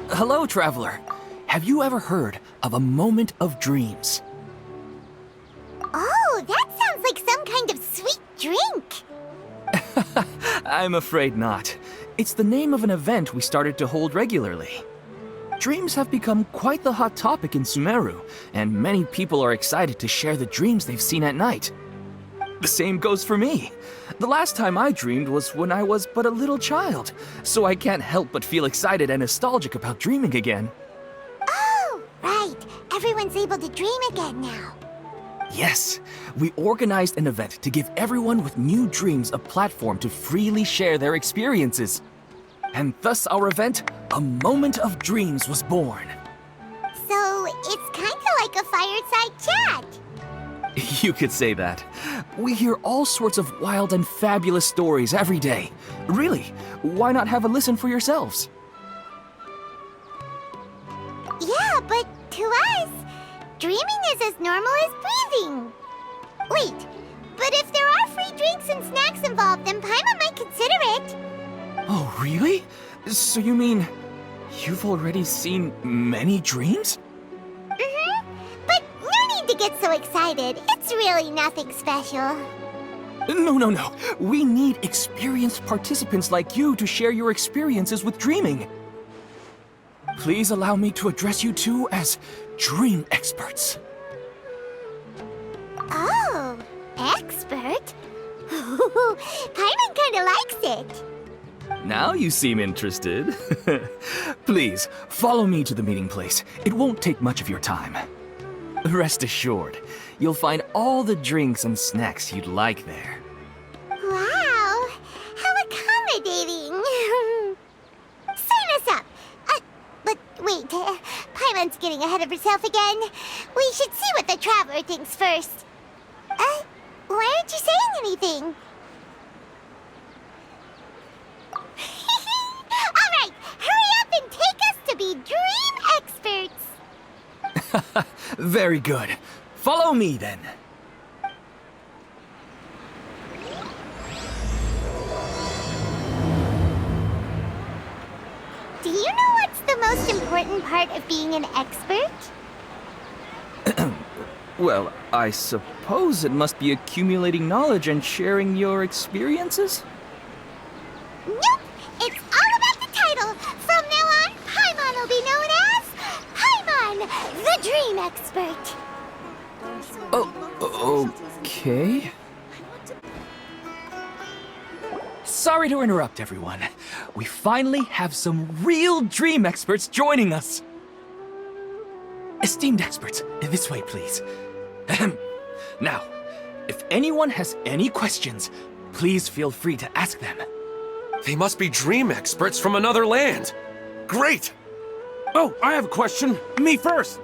Hello, traveler. Have you ever heard of a moment of dreams? Oh, that sounds like some kind of sweet drink. I'm afraid not. It's the name of an event we started to hold regularly. Dreams have become quite the hot topic in Sumeru, and many people are excited to share the dreams they've seen at night. The same goes for me. The last time I dreamed was when I was but a little child, so I can't help but feel excited and nostalgic about dreaming again. Oh, right. Everyone's able to dream again now. Yes, we organized an event to give everyone with new dreams a platform to freely share their experiences. And thus our event, A Moment of Dreams, was born. So, it's kind of like a fireside chat. You could say that. We hear all sorts of wild and fabulous stories every day. Really, why not have a listen for yourselves? Yeah, but to us, dreaming is as normal as breathing. Wait, but if there are free drinks and snacks involved, then Paimon might consider it. Oh, really? So you mean you've already seen many dreams? But no need to get so excited. It's really nothing special. No. We need experienced participants like you to share your experiences with dreaming. Please allow me to address you two as dream experts. Oh, expert? Paimon kinda likes it. Now you seem interested. Please, follow me to the meeting place. It won't take much of your time. Rest assured, you'll find all the drinks and snacks you'd like there. Wow, how accommodating. Sign us up. But wait, Paimon's getting ahead of herself again. We should see what the traveler thinks first. Why aren't you saying anything? All right, hurry up and take us to be dream experts. Very good. Follow me then. Do you know what's the most important part of being an expert? Well, I suppose it must be accumulating knowledge and sharing your experiences? Nope, it's all about the title. From now on, Paimon will be known as Paimon, the Dream Expert. Oh, okay. Sorry to interrupt, everyone. We finally have some real dream experts joining us. Esteemed experts, this way, please. Ahem. Now, if anyone has any questions, please feel free to ask them. They must be dream experts from another land. Great! Oh, I have a question. Me first!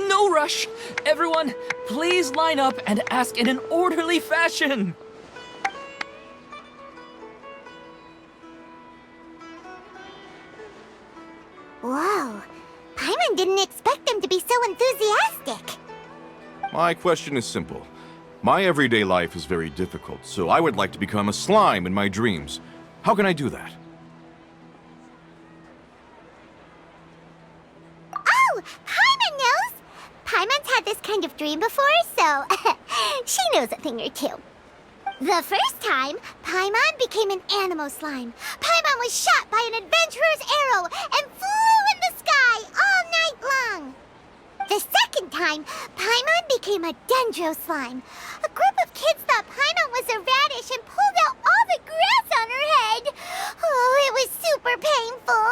No rush. Everyone, please line up and ask in an orderly fashion. Whoa, Paimon didn't expect them to be so enthusiastic. My question is simple. My everyday life is very difficult, so I would like to become a slime in my dreams. How can I do that? Oh, Paimon knows! Paimon's had this kind of dream before, so she knows a thing or two. The first time, Paimon became an animal slime. Paimon was shot by an adventurer's arrow and flew in the sky all night long. The second time, Paimon became a dendro slime. A group of kids thought Paimon was a radish and pulled out all the grass on her head. Oh, it was super painful.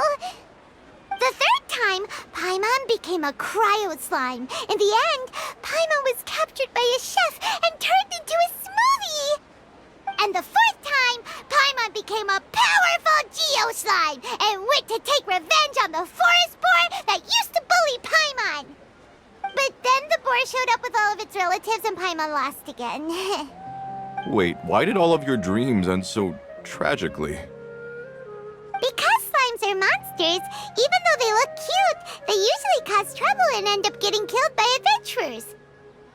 The third time, Paimon became a cryo slime. In the end, Paimon was captured by a chef and turned into a smoothie. And the fourth time, Paimon became a powerful geo slime and went to take revenge on the forest boar that used to bully Paimon. But then the boar showed up with all of its relatives and Paimon lost again. Wait, why did all of your dreams end so tragically? Because slimes are monsters, even though they look cute, they usually cause trouble and end up getting killed by adventurers.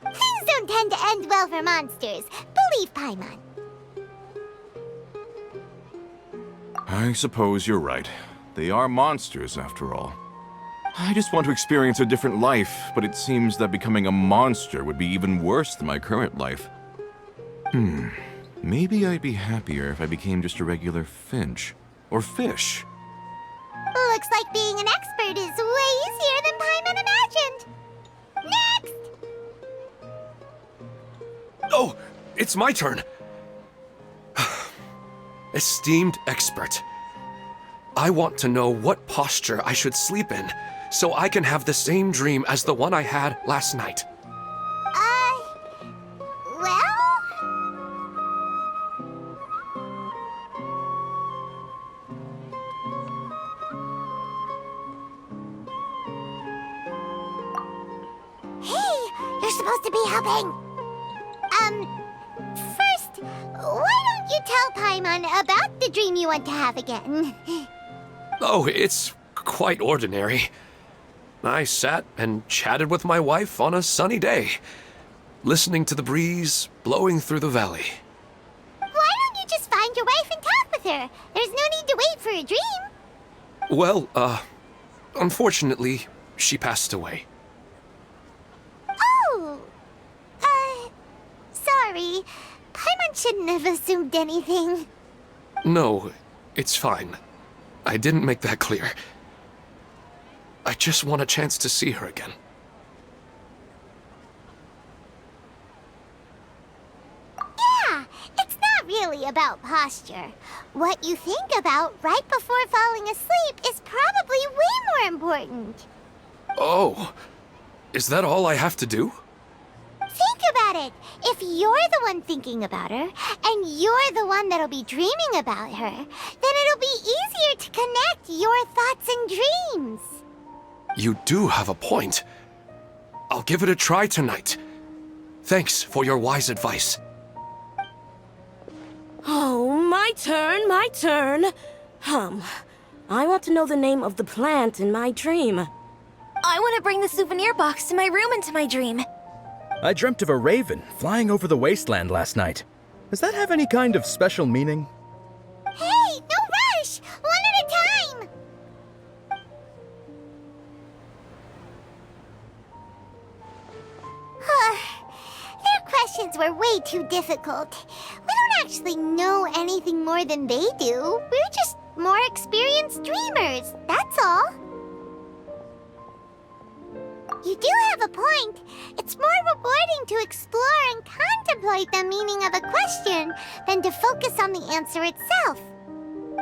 Things don't tend to end well for monsters. Believe Paimon. I suppose you're right. They are monsters, after all. I just want to experience a different life, but it seems that becoming a monster would be even worse than my current life. Maybe I'd be happier if I became just a regular finch. Or fish. Looks like being an expert is way easier than Paimon imagined. Next! Oh, it's my turn. Esteemed expert, I want to know what posture I should sleep in so I can have the same dream as the one I had last night. Well? Hey, you're supposed to be helping. First, why don't you tell Paimon about the dream you want to have again? Oh, it's quite ordinary. I sat and chatted with my wife on a sunny day, listening to the breeze blowing through the valley. Why don't you just find your wife and talk with her? There's no need to wait for a dream. Well, unfortunately, she passed away. Oh, sorry. Paimon shouldn't have assumed anything. No, it's fine. I didn't make that clear. I just want a chance to see her again. Yeah, it's not really about posture. What you think about right before falling asleep is probably way more important. Oh, is that all I have to do? Think about it. If you're the one thinking about her, and you're the one that'll be dreaming about her, then it'll be easier to connect your thoughts and dreams. You do have a point. I'll give it a try tonight. Thanks for your wise advice. Oh, my turn, my turn. I want to know the name of the plant in my dream. I want to bring the souvenir box to my room into my dream. I dreamt of a raven flying over the wasteland last night. Does that have any kind of special meaning? Hey, no rush! One at a time! Their questions were way too difficult. We don't actually know anything more than they do. We're just more experienced dreamers, that's all. You do have a point. It's more rewarding to explore and contemplate the meaning of a question than to focus on the answer itself.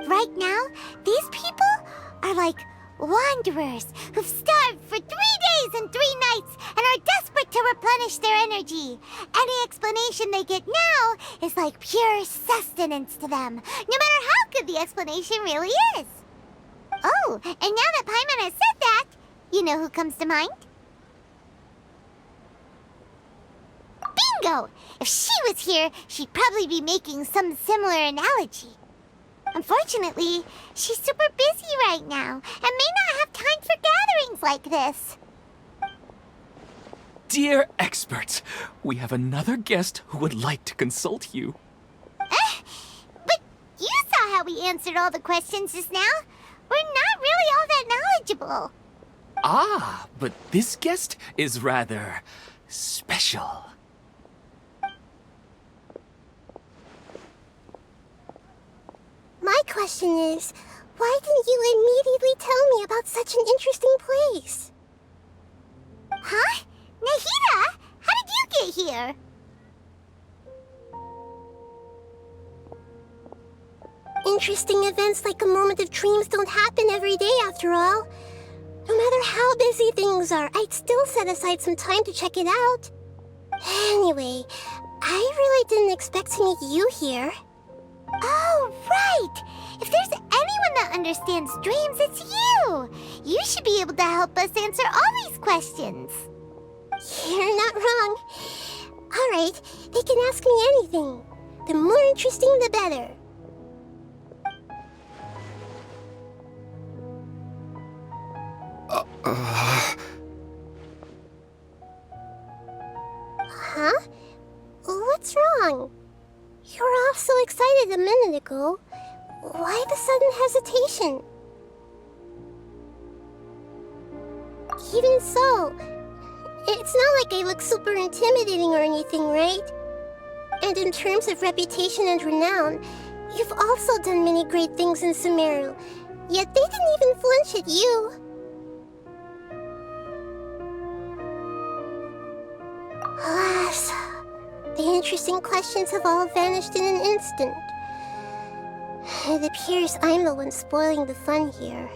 Right now, these people are like wanderers who've starved for 3 days and 3 nights and are desperate to replenish their energy. Any explanation they get now is like pure sustenance to them, no matter how good the explanation really is. Oh, and now that Paimon has said that, you know who comes to mind? Bingo! If she was here, she'd probably be making some similar analogy. Unfortunately, she's super busy right now and may not have time for gatherings like this. Dear experts, we have another guest who would like to consult you. But you saw how we answered all the questions just now. We're not really all that knowledgeable. Ah, but this guest is rather special. My question is, why didn't you immediately tell me about such an interesting place? Huh? Nahida? How did you get here? Interesting events like a moment of dreams don't happen every day after all. No matter how busy things are, I'd still set aside some time to check it out. Anyway, I really didn't expect to meet you here. Oh, right! If there's anyone that understands dreams, it's you! You should be able to help us answer all these questions. You're not wrong. Alright, they can ask me anything. The more interesting, the better. Huh? What's wrong? You were all so excited a minute ago. Why the sudden hesitation? Even so, it's not like I look super intimidating or anything, right? And in terms of reputation and renown, you've also done many great things in Sumeru, yet they didn't even flinch at you. Alas, the interesting questions have all vanished in an instant. It appears I'm the one spoiling the fun here.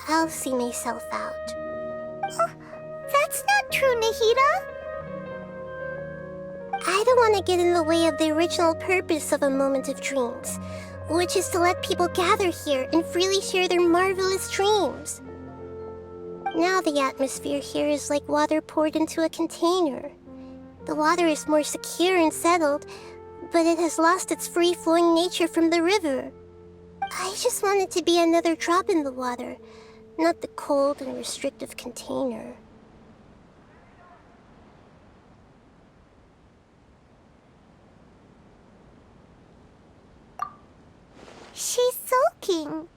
I'll see myself out. Oh, that's not true, Nahida. I don't want to get in the way of the original purpose of a Moment of Dreams, which is to let people gather here and freely share their marvelous dreams. Now the atmosphere here is like water poured into a container. The water is more secure and settled, but it has lost its free-flowing nature from the river. I just want it to be another drop in the water, not the cold and restrictive container. She's sulking.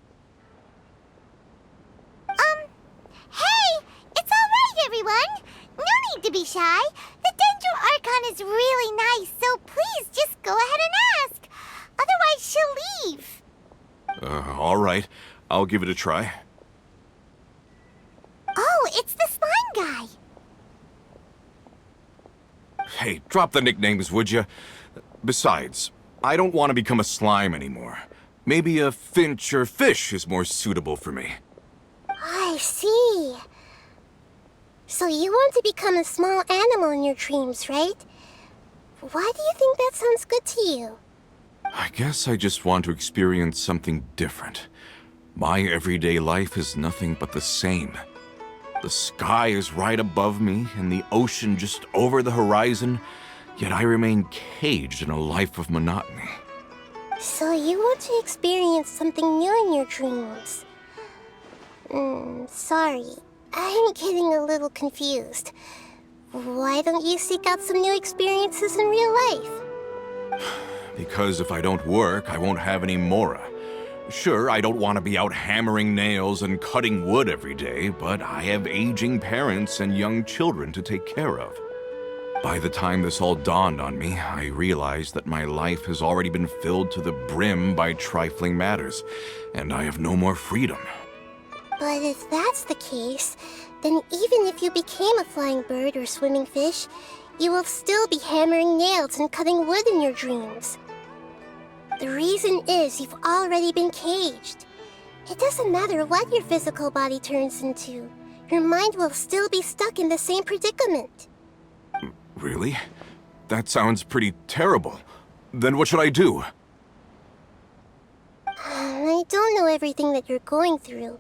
Hey! It's all right, everyone! No need to be shy. The Dendro Archon is really nice, so please just go ahead and ask. Otherwise, she'll leave. All right. I'll give it a try. Oh, it's the slime guy. Hey, drop the nicknames, would you? Besides, I don't want to become a slime anymore. Maybe a finch or fish is more suitable for me. I see. So you want to become a small animal in your dreams, right? Why do you think that sounds good to you? I guess I just want to experience something different. My everyday life is nothing but the same. The sky is right above me and the ocean just over the horizon, yet I remain caged in a life of monotony. So you want to experience something new in your dreams? Sorry. I'm getting a little confused. Why don't you seek out some new experiences in real life? Because if I don't work, I won't have any mora. Sure, I don't want to be out hammering nails and cutting wood every day, but I have aging parents and young children to take care of. By the time this all dawned on me, I realized that my life has already been filled to the brim by trifling matters, and I have no more freedom. But if that's the case, then even if you became a flying bird or swimming fish, you will still be hammering nails and cutting wood in your dreams. The reason is you've already been caged. It doesn't matter what your physical body turns into. Your mind will still be stuck in the same predicament. Really? That sounds pretty terrible. Then what should I do? I don't know everything that you're going through,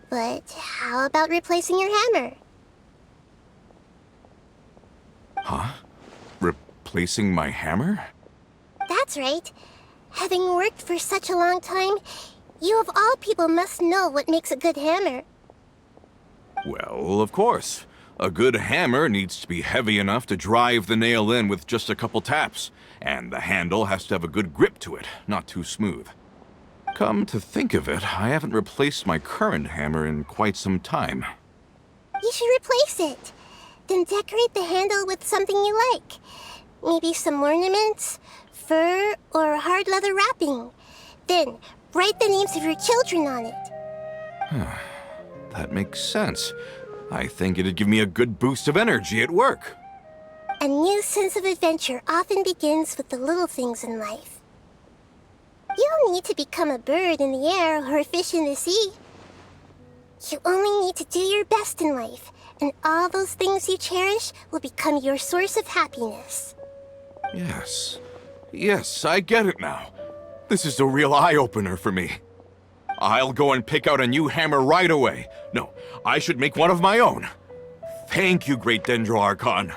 but how about replacing your hammer? Huh? Replacing my hammer? That's right. Having worked for such a long time, you of all people must know what makes a good hammer. Well, of course. A good hammer needs to be heavy enough to drive the nail in with just a couple taps, and the handle has to have a good grip to it, not too smooth. Come to think of it, I haven't replaced my current hammer in quite some time. You should replace it. Then decorate the handle with something you like. Maybe some ornaments, fur, or hard leather wrapping. Then write the names of your children on it. That makes sense. I think it'd give me a good boost of energy at work. A new sense of adventure often begins with the little things in life. You don't need to become a bird in the air or a fish in the sea. You only need to do your best in life, and all those things you cherish will become your source of happiness. Yes. Yes, I get it now. This is a real eye-opener for me. I'll go and pick out a new hammer right away. No, I should make one of my own. Thank you, Great Dendro Archon.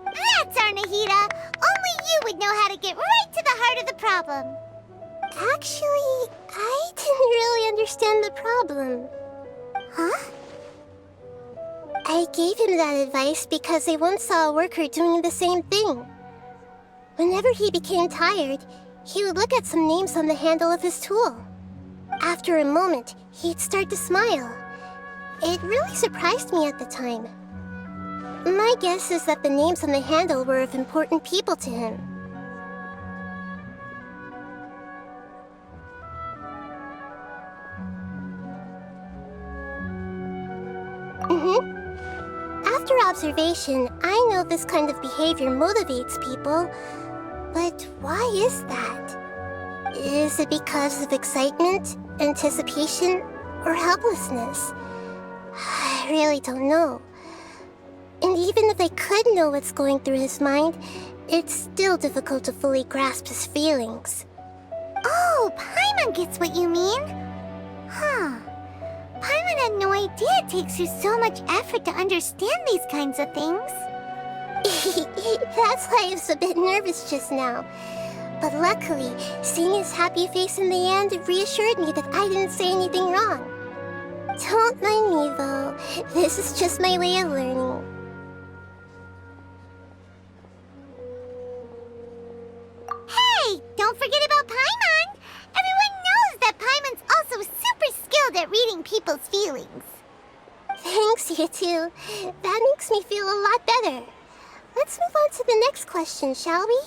That's our Nahida! Only you would know how to get right to the heart of the problem. Actually, I didn't really understand the problem. Huh? I gave him that advice because I once saw a worker doing the same thing. Whenever he became tired, he would look at some names on the handle of his tool. After a moment, he'd start to smile. It really surprised me at the time. My guess is that the names on the handle were of important people to him. After observation, I know this kind of behavior motivates people. But why is that? Is it because of excitement, anticipation, or helplessness? I really don't know. And even if I could know what's going through his mind, it's still difficult to fully grasp his feelings. Oh, Paimon gets what you mean. Huh. Paimon had no idea it takes you so much effort to understand these kinds of things. That's why I was a bit nervous just now. But luckily, seeing his happy face in the end reassured me that I didn't say anything wrong. Don't mind me, though. This is just my way of learning. Hey! Don't forget about Paimon! Everyone knows that Paimon's also super skilled at reading people's feelings. Thanks, you two. That makes me feel a lot better. Let's move on to the next question, shall we?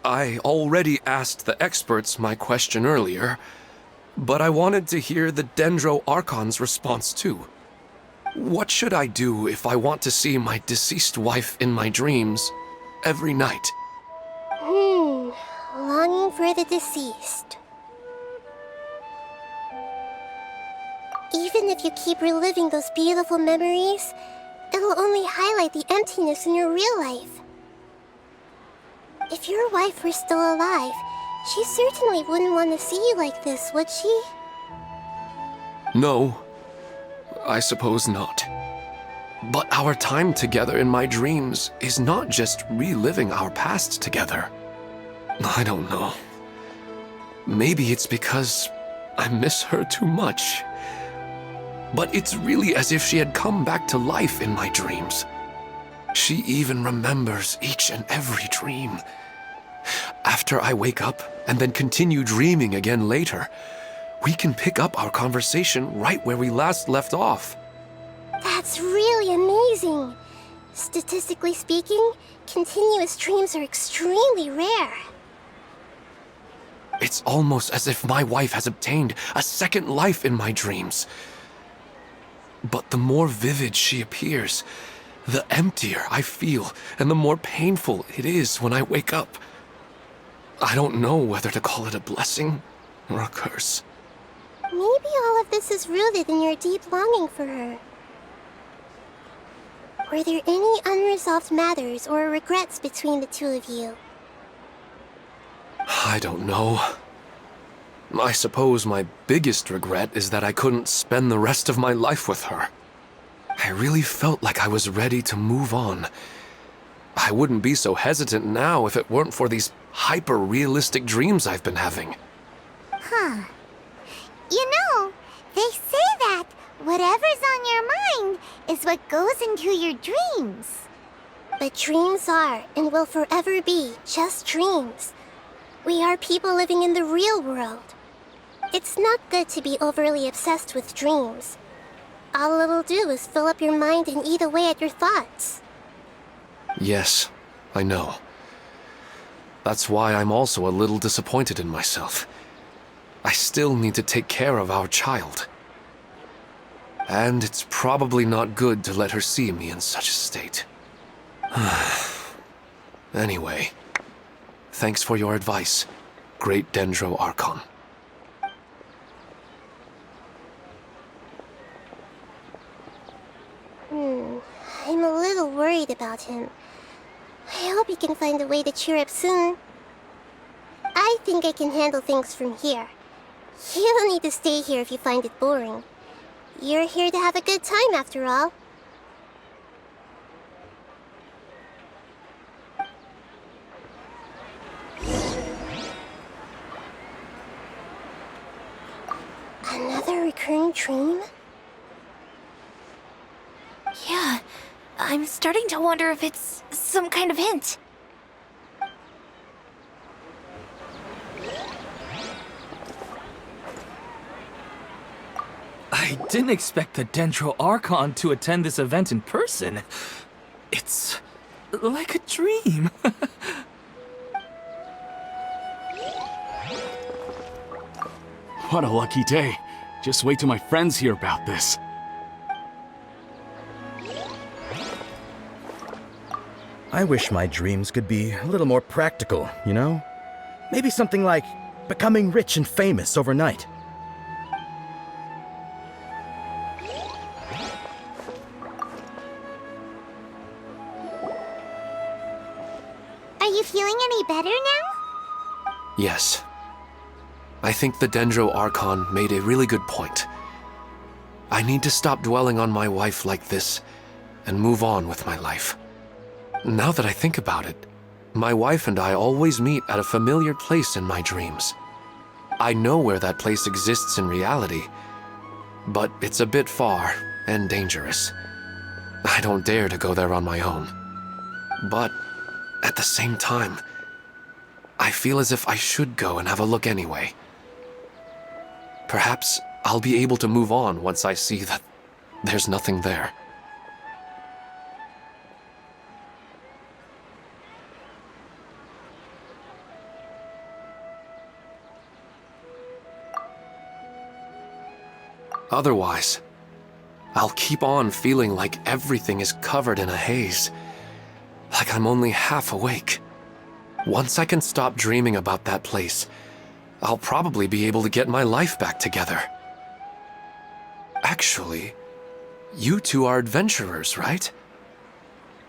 I already asked the experts my question earlier, but I wanted to hear the Dendro Archon's response too. What should I do if I want to see my deceased wife in my dreams every night? Longing for the deceased. Even if you keep reliving those beautiful memories, it'll only highlight the emptiness in your real life. If your wife were still alive, she certainly wouldn't want to see you like this, would she? No, I suppose not. But our time together in my dreams is not just reliving our past together. I don't know. Maybe it's because I miss her too much. But it's really as if she had come back to life in my dreams. She even remembers each and every dream. After I wake up and then continue dreaming again later, we can pick up our conversation right where we last left off. That's really amazing. Statistically speaking, continuous dreams are extremely rare. It's almost as if my wife has obtained a second life in my dreams. But the more vivid she appears, the emptier I feel and the more painful it is when I wake up. I don't know whether to call it a blessing or a curse. Maybe all of this is rooted in your deep longing for her. Were there any unresolved matters or regrets between the two of you? I don't know. I suppose my biggest regret is that I couldn't spend the rest of my life with her. I really felt like I was ready to move on. I wouldn't be so hesitant now if it weren't for these hyper-realistic dreams I've been having. Huh. You know, they say that whatever's on your mind is what goes into your dreams. But dreams are and will forever be just dreams. We are people living in the real world. It's not good to be overly obsessed with dreams. All it'll do is fill up your mind and eat away at your thoughts. Yes, I know. That's why I'm also a little disappointed in myself. I still need to take care of our child. And it's probably not good to let her see me in such a state. Anyway, thanks for your advice, Great Dendro Archon. I'm a little worried about him. I hope he can find a way to cheer up soon. I think I can handle things from here. You don't need to stay here if you find it boring. You're here to have a good time, after all. Another recurring dream? Yeah, I'm starting to wonder if it's some kind of hint. I didn't expect the Dendro Archon to attend this event in person. It's like a dream. What a lucky day. Just wait till my friends hear about this. I wish my dreams could be a little more practical, you know? Maybe something like becoming rich and famous overnight. Are you feeling any better now? Yes. I think the Dendro Archon made a really good point. I need to stop dwelling on my wife like this and move on with my life. Now that I think about it, my wife and I always meet at a familiar place in my dreams. I know where that place exists in reality, but it's a bit far and dangerous. I don't dare to go there on my own. But at the same time, I feel as if I should go and have a look anyway. Perhaps I'll be able to move on once I see that there's nothing there. Otherwise, I'll keep on feeling like everything is covered in a haze, like I'm only half awake. Once I can stop dreaming about that place, I'll probably be able to get my life back together. Actually, you two are adventurers, right?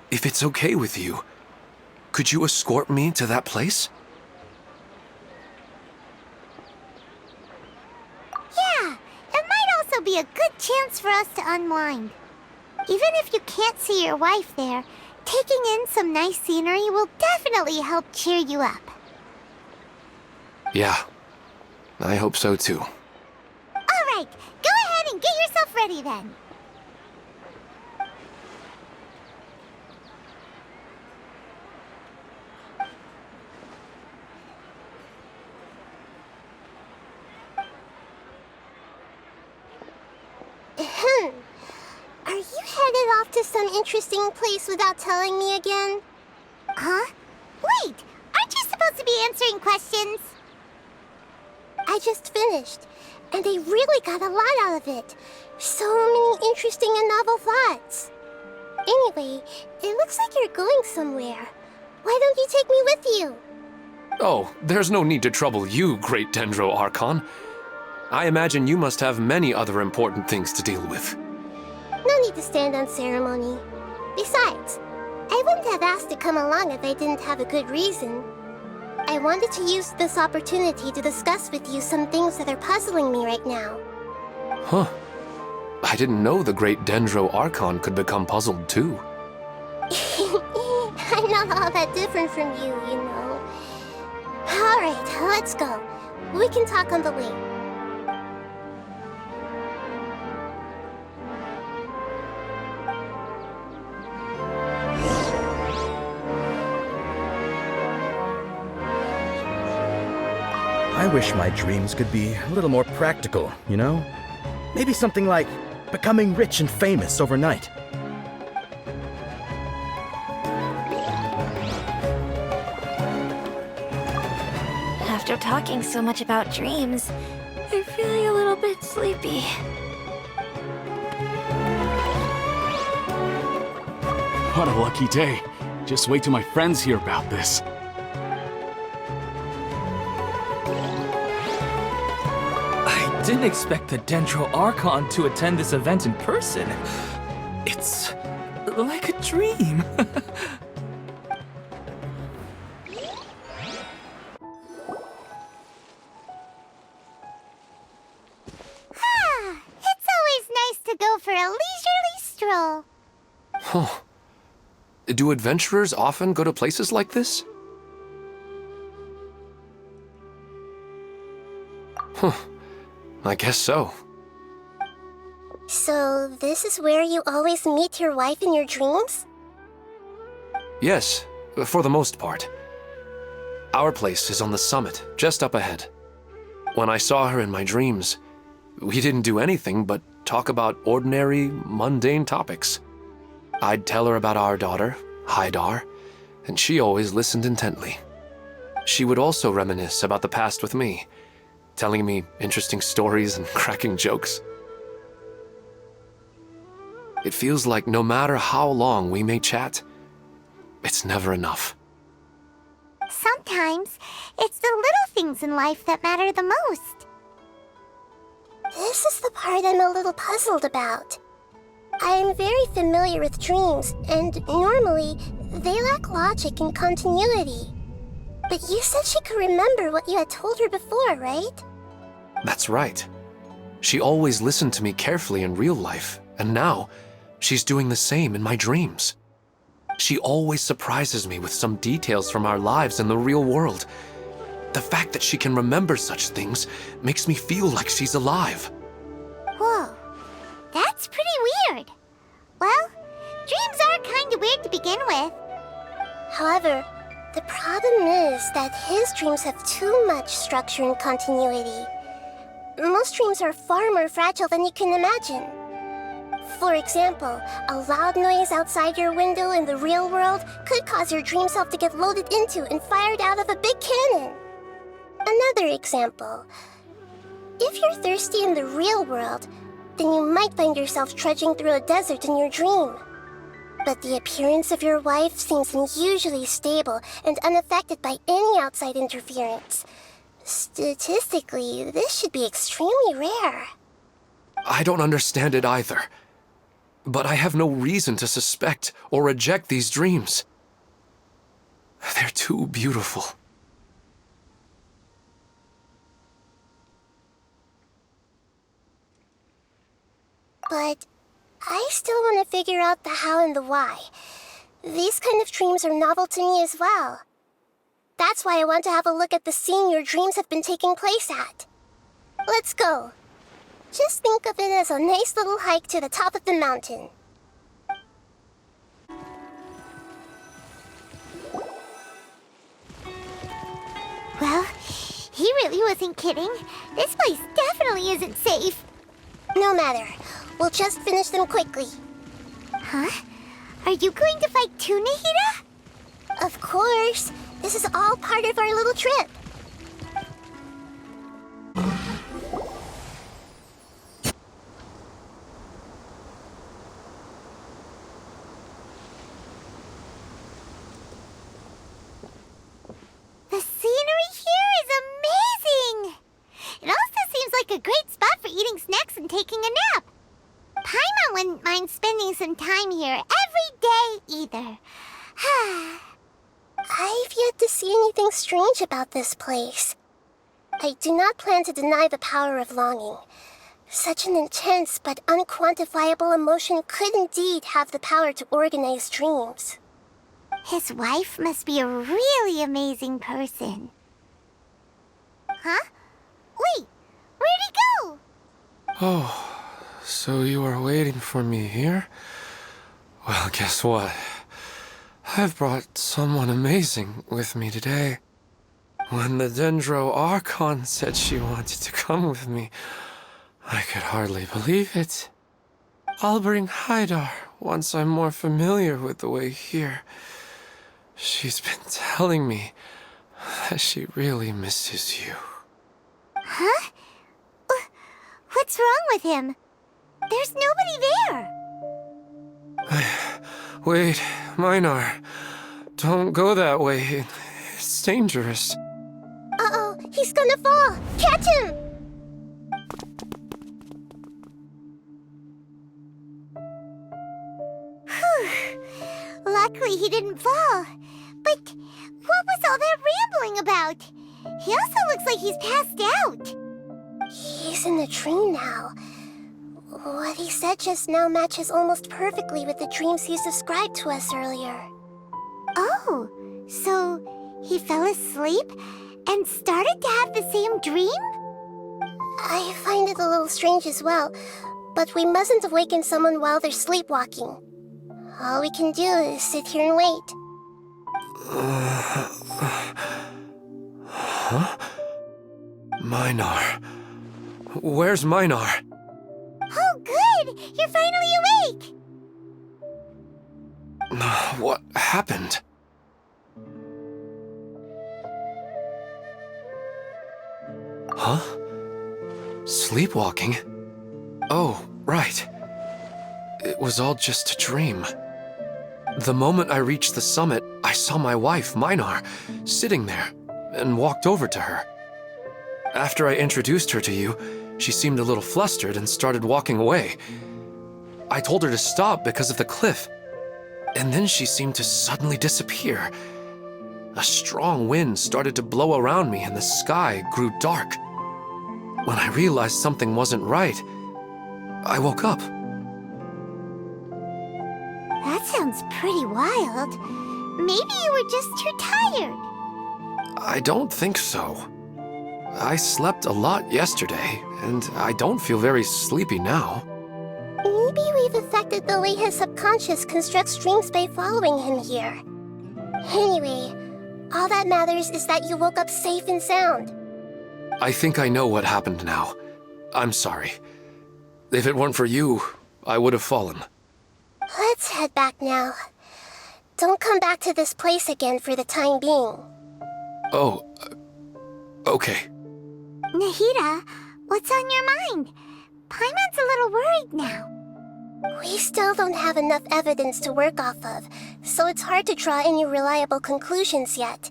If it's okay with you, could you escort me to that place? Yeah, it might also be a good chance for us to unwind. Even if you can't see your wife there, taking in some nice scenery will definitely help cheer you up. Yeah, I hope so too. All right, go ahead and get yourself ready then. Are you headed off to some interesting place without telling me again? Huh? Wait, aren't you supposed to be answering questions? I just finished, and I really got a lot out of it. So many interesting and novel thoughts. Anyway, it looks like you're going somewhere. Why don't you take me with you? Oh, there's no need to trouble you, great Dendro Archon. I imagine you must have many other important things to deal with. No need to stand on ceremony. Besides, I wouldn't have asked to come along if I didn't have a good reason. I wanted to use this opportunity to discuss with you some things that are puzzling me right now. Huh. I didn't know the great Dendro Archon could become puzzled too. I'm not all that different from you, you know. Alright, let's go. We can talk on the way. I wish my dreams could be a little more practical, you know? Maybe something like becoming rich and famous overnight. After talking so much about dreams, I'm feeling a little bit sleepy. What a lucky day. Just wait till my friends hear about this. I didn't expect the Dendro Archon to attend this event in person. It's like a dream. It's always nice to go for a leisurely stroll. Huh. Do adventurers often go to places like this? Huh. I guess so. So, this is where you always meet your wife in your dreams? Yes, for the most part. Our place is on the summit, just up ahead. When I saw her in my dreams, we didn't do anything but talk about ordinary, mundane topics. I'd tell her about our daughter, Haidar, and she always listened intently. She would also reminisce about the past with me, telling me interesting stories and cracking jokes. It feels like no matter how long we may chat, it's never enough. Sometimes, it's the little things in life that matter the most. This is the part I'm a little puzzled about. I am very familiar with dreams, and normally, they lack logic and continuity. But you said she could remember what you had told her before, right? That's right. She always listened to me carefully in real life, and now, she's doing the same in my dreams. She always surprises me with some details from our lives in the real world. The fact that she can remember such things makes me feel like she's alive. Whoa, that's pretty weird. Well, dreams are kind of weird to begin with. However, the problem is that his dreams have too much structure and continuity. Most dreams are far more fragile than you can imagine. For example, a loud noise outside your window in the real world could cause your dream self to get loaded into and fired out of a big cannon. Another example. If you're thirsty in the real world, then you might find yourself trudging through a desert in your dream. But the appearance of your wife seems unusually stable and unaffected by any outside interference. Statistically, this should be extremely rare. I don't understand it either. But I have no reason to suspect or reject these dreams. They're too beautiful. But I still want to figure out the how and the why. These kind of dreams are novel to me as well. That's why I want to have a look at the scene your dreams have been taking place at. Let's go. Just think of it as a nice little hike to the top of the mountain. Well, he really wasn't kidding. This place definitely isn't safe. No matter. We'll just finish them quickly. Huh? Are you going to fight too, Nahida? Of course. This is all part of our little trip. The scenery here is amazing! It also seems like a great spot for eating snacks and taking a nap. Paimon wouldn't mind spending some time here every day either. I've yet to see anything strange about this place. I do not plan to deny the power of longing. Such an intense but unquantifiable emotion could indeed have the power to organize dreams. His wife must be a really amazing person. Huh? Wait, where'd he go? Oh, so you are waiting for me here? Well, guess what? I've brought someone amazing with me today. When the Dendro Archon said she wanted to come with me, I could hardly believe it. I'll bring Haidar once I'm more familiar with the way here. She's been telling me that she really misses you. Huh? What's wrong with him? There's nobody there. Wait, Minar. Don't go that way. It's dangerous. Uh-oh, he's gonna fall! Catch him! Luckily he didn't fall. But what was all that rambling about? He also looks like he's passed out. He's in the dream now. What he said just now matches almost perfectly with the dreams he's described to us earlier. Oh, so he fell asleep and started to have the same dream? I find it a little strange as well, but we mustn't awaken someone while they're sleepwalking. All we can do is sit here and wait. Huh? Minar. Where's Minar? Oh, good! you're finally awake! What happened? Huh? Sleepwalking? Oh, right. It was all just a dream. The moment I reached the summit, I saw my wife, Minar, sitting there, and walked over to her. After I introduced her to you, she seemed a little flustered and started walking away. I told her to stop because of the cliff, and then she seemed to suddenly disappear. A strong wind started to blow around me and the sky grew dark. When I realized something wasn't right, I woke up. That sounds pretty wild. Maybe you were just too tired. I don't think so. I slept a lot yesterday, and I don't feel very sleepy now. Maybe we've affected the way his subconscious constructs dreams by following him here. Anyway, all that matters is that you woke up safe and sound. I think I know what happened now. I'm sorry. If it weren't for you, I would have fallen. Let's head back now. Don't come back to this place again for the time being. Oh, okay. Nahida, what's on your mind? Paimon's a little worried now. We still don't have enough evidence to work off of, so it's hard to draw any reliable conclusions yet.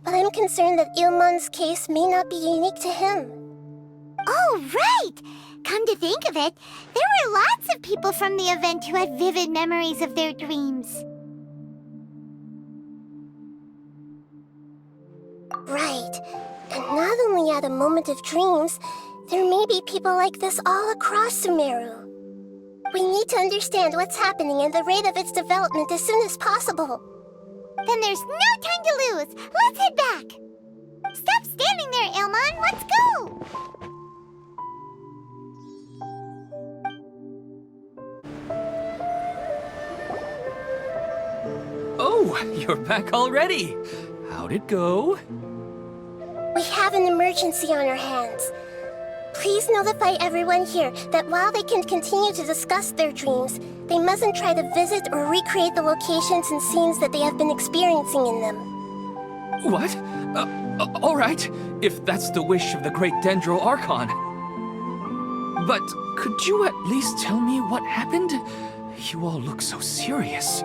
But I'm concerned that Ilmon's case may not be unique to him. Oh, right! Come to think of it, there were lots of people from the event who had vivid memories of their dreams. Right. And not only at a moment of dreams, there may be people like this all across Sumeru. We need to understand what's happening and the rate of its development as soon as possible. Then there's no time to lose. Let's head back. Stop standing there, Ilmon. Let's go. Oh, you're back already. How'd it go? We have an emergency on our hands. Please notify everyone here that while they can continue to discuss their dreams, they mustn't try to visit or recreate the locations and scenes that they have been experiencing in them. What? All right, if that's the wish of the great Dendro Archon. But could you at least tell me what happened? You all look so serious.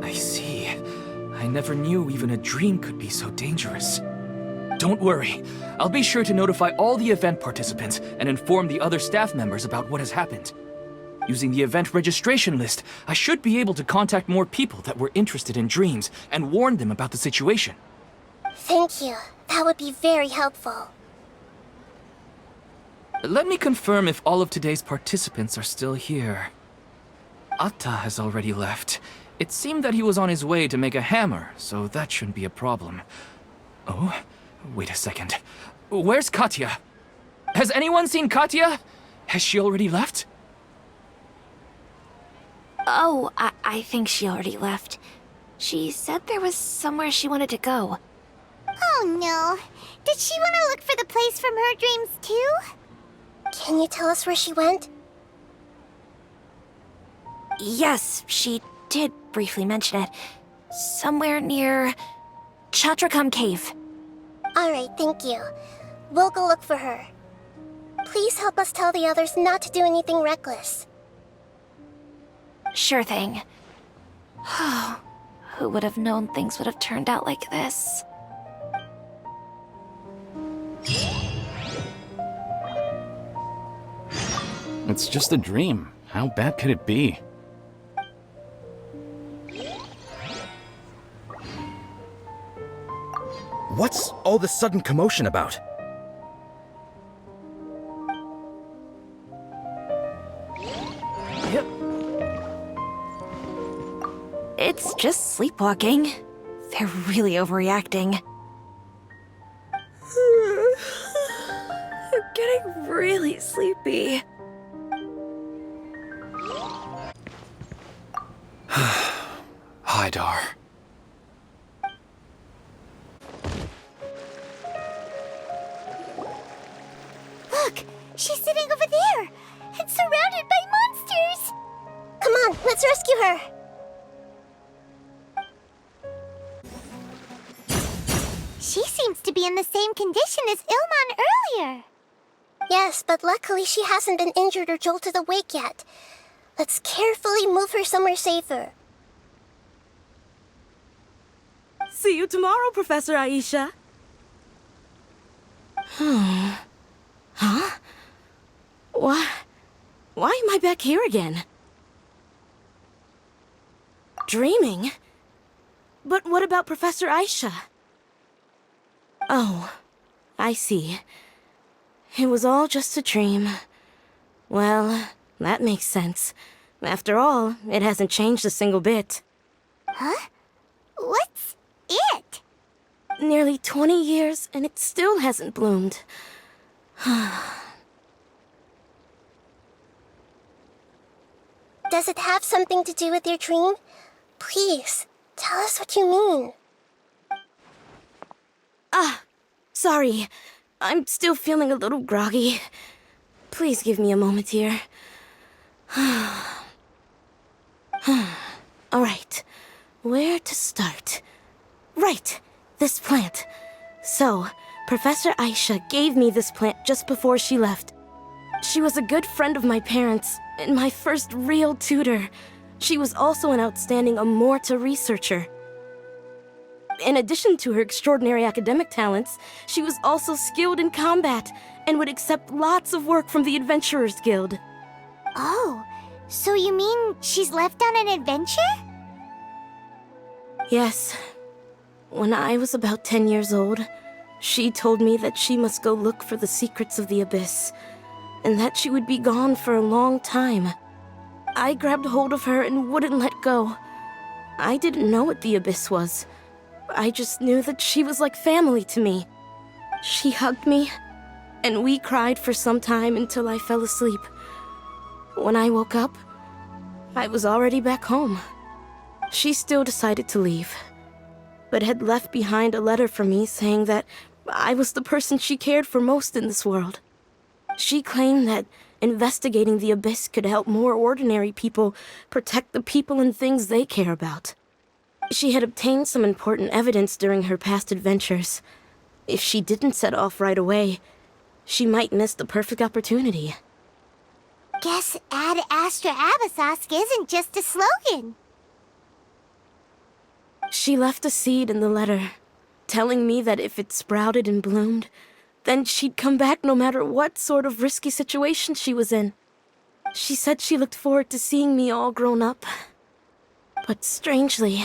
I see. I never knew even a dream could be so dangerous. Don't worry. I'll be sure to notify all the event participants and inform the other staff members about what has happened. Using the event registration list, I should be able to contact more people that were interested in dreams and warn them about the situation. Thank you. That would be very helpful. Let me confirm if all of today's participants are still here. Atta has already left. It seemed that he was on his way to make a hammer, so that shouldn't be a problem. Oh, wait a second. Where's Katya? Has anyone seen Katya? Has she already left? Oh, I think she already left. She said there was somewhere she wanted to go. Oh no. Did she want to look for the place from her dreams too? Can you tell us where she went? Yes, she did briefly mention it. Somewhere near Chatrakam Cave. Alright, thank you. We'll go look for her. Please help us tell the others not to do anything reckless. Sure thing. Who would have known things would have turned out like this? It's just a dream. How bad could it be? What's all this sudden commotion about? Yep. It's just sleepwalking. They're really overreacting. I'm getting really sleepy. Hi, Dar. She's sitting over there and surrounded by monsters! Come on, let's rescue her! She seems to be in the same condition as Ilman earlier. Yes, but luckily she hasn't been injured or jolted awake yet. Let's carefully move her somewhere safer. See you tomorrow, Professor Aisha. Huh? Why am I back here again? Dreaming? But what about Professor Aisha? Oh, I see. It was all just a dream. Well, that makes sense. After all, it hasn't changed a single bit. Huh? What's it? Nearly 20 years, and it still hasn't bloomed. Does it have something to do with your dream? Please, tell us what you mean. Sorry. I'm still feeling a little groggy. Please give me a moment here. Alright, where to start? Right, this plant. So, Professor Aisha gave me this plant just before she left. She was a good friend of my parents, and my first real tutor. She was also an outstanding Amorta researcher. In addition to her extraordinary academic talents, she was also skilled in combat and would accept lots of work from the Adventurers Guild. Oh, so you mean she's left on an adventure? Yes. When I was about 10 years old, she told me that she must go look for the secrets of the Abyss, and that she would be gone for a long time. I grabbed hold of her and wouldn't let go. I didn't know what the Abyss was. I just knew that she was like family to me. She hugged me, and we cried for some time until I fell asleep. When I woke up, I was already back home. She still decided to leave, but had left behind a letter for me saying that I was the person she cared for most in this world. She claimed that investigating the Abyss could help more ordinary people protect the people and things they care about. She had obtained some important evidence during her past adventures. If she didn't set off right away, she might miss the perfect opportunity. Guess Ad Astra Abyssosque isn't just a slogan. She left a seed in the letter, telling me that if it sprouted and bloomed, then she'd come back no matter what sort of risky situation she was in. She said she looked forward to seeing me all grown up. But strangely,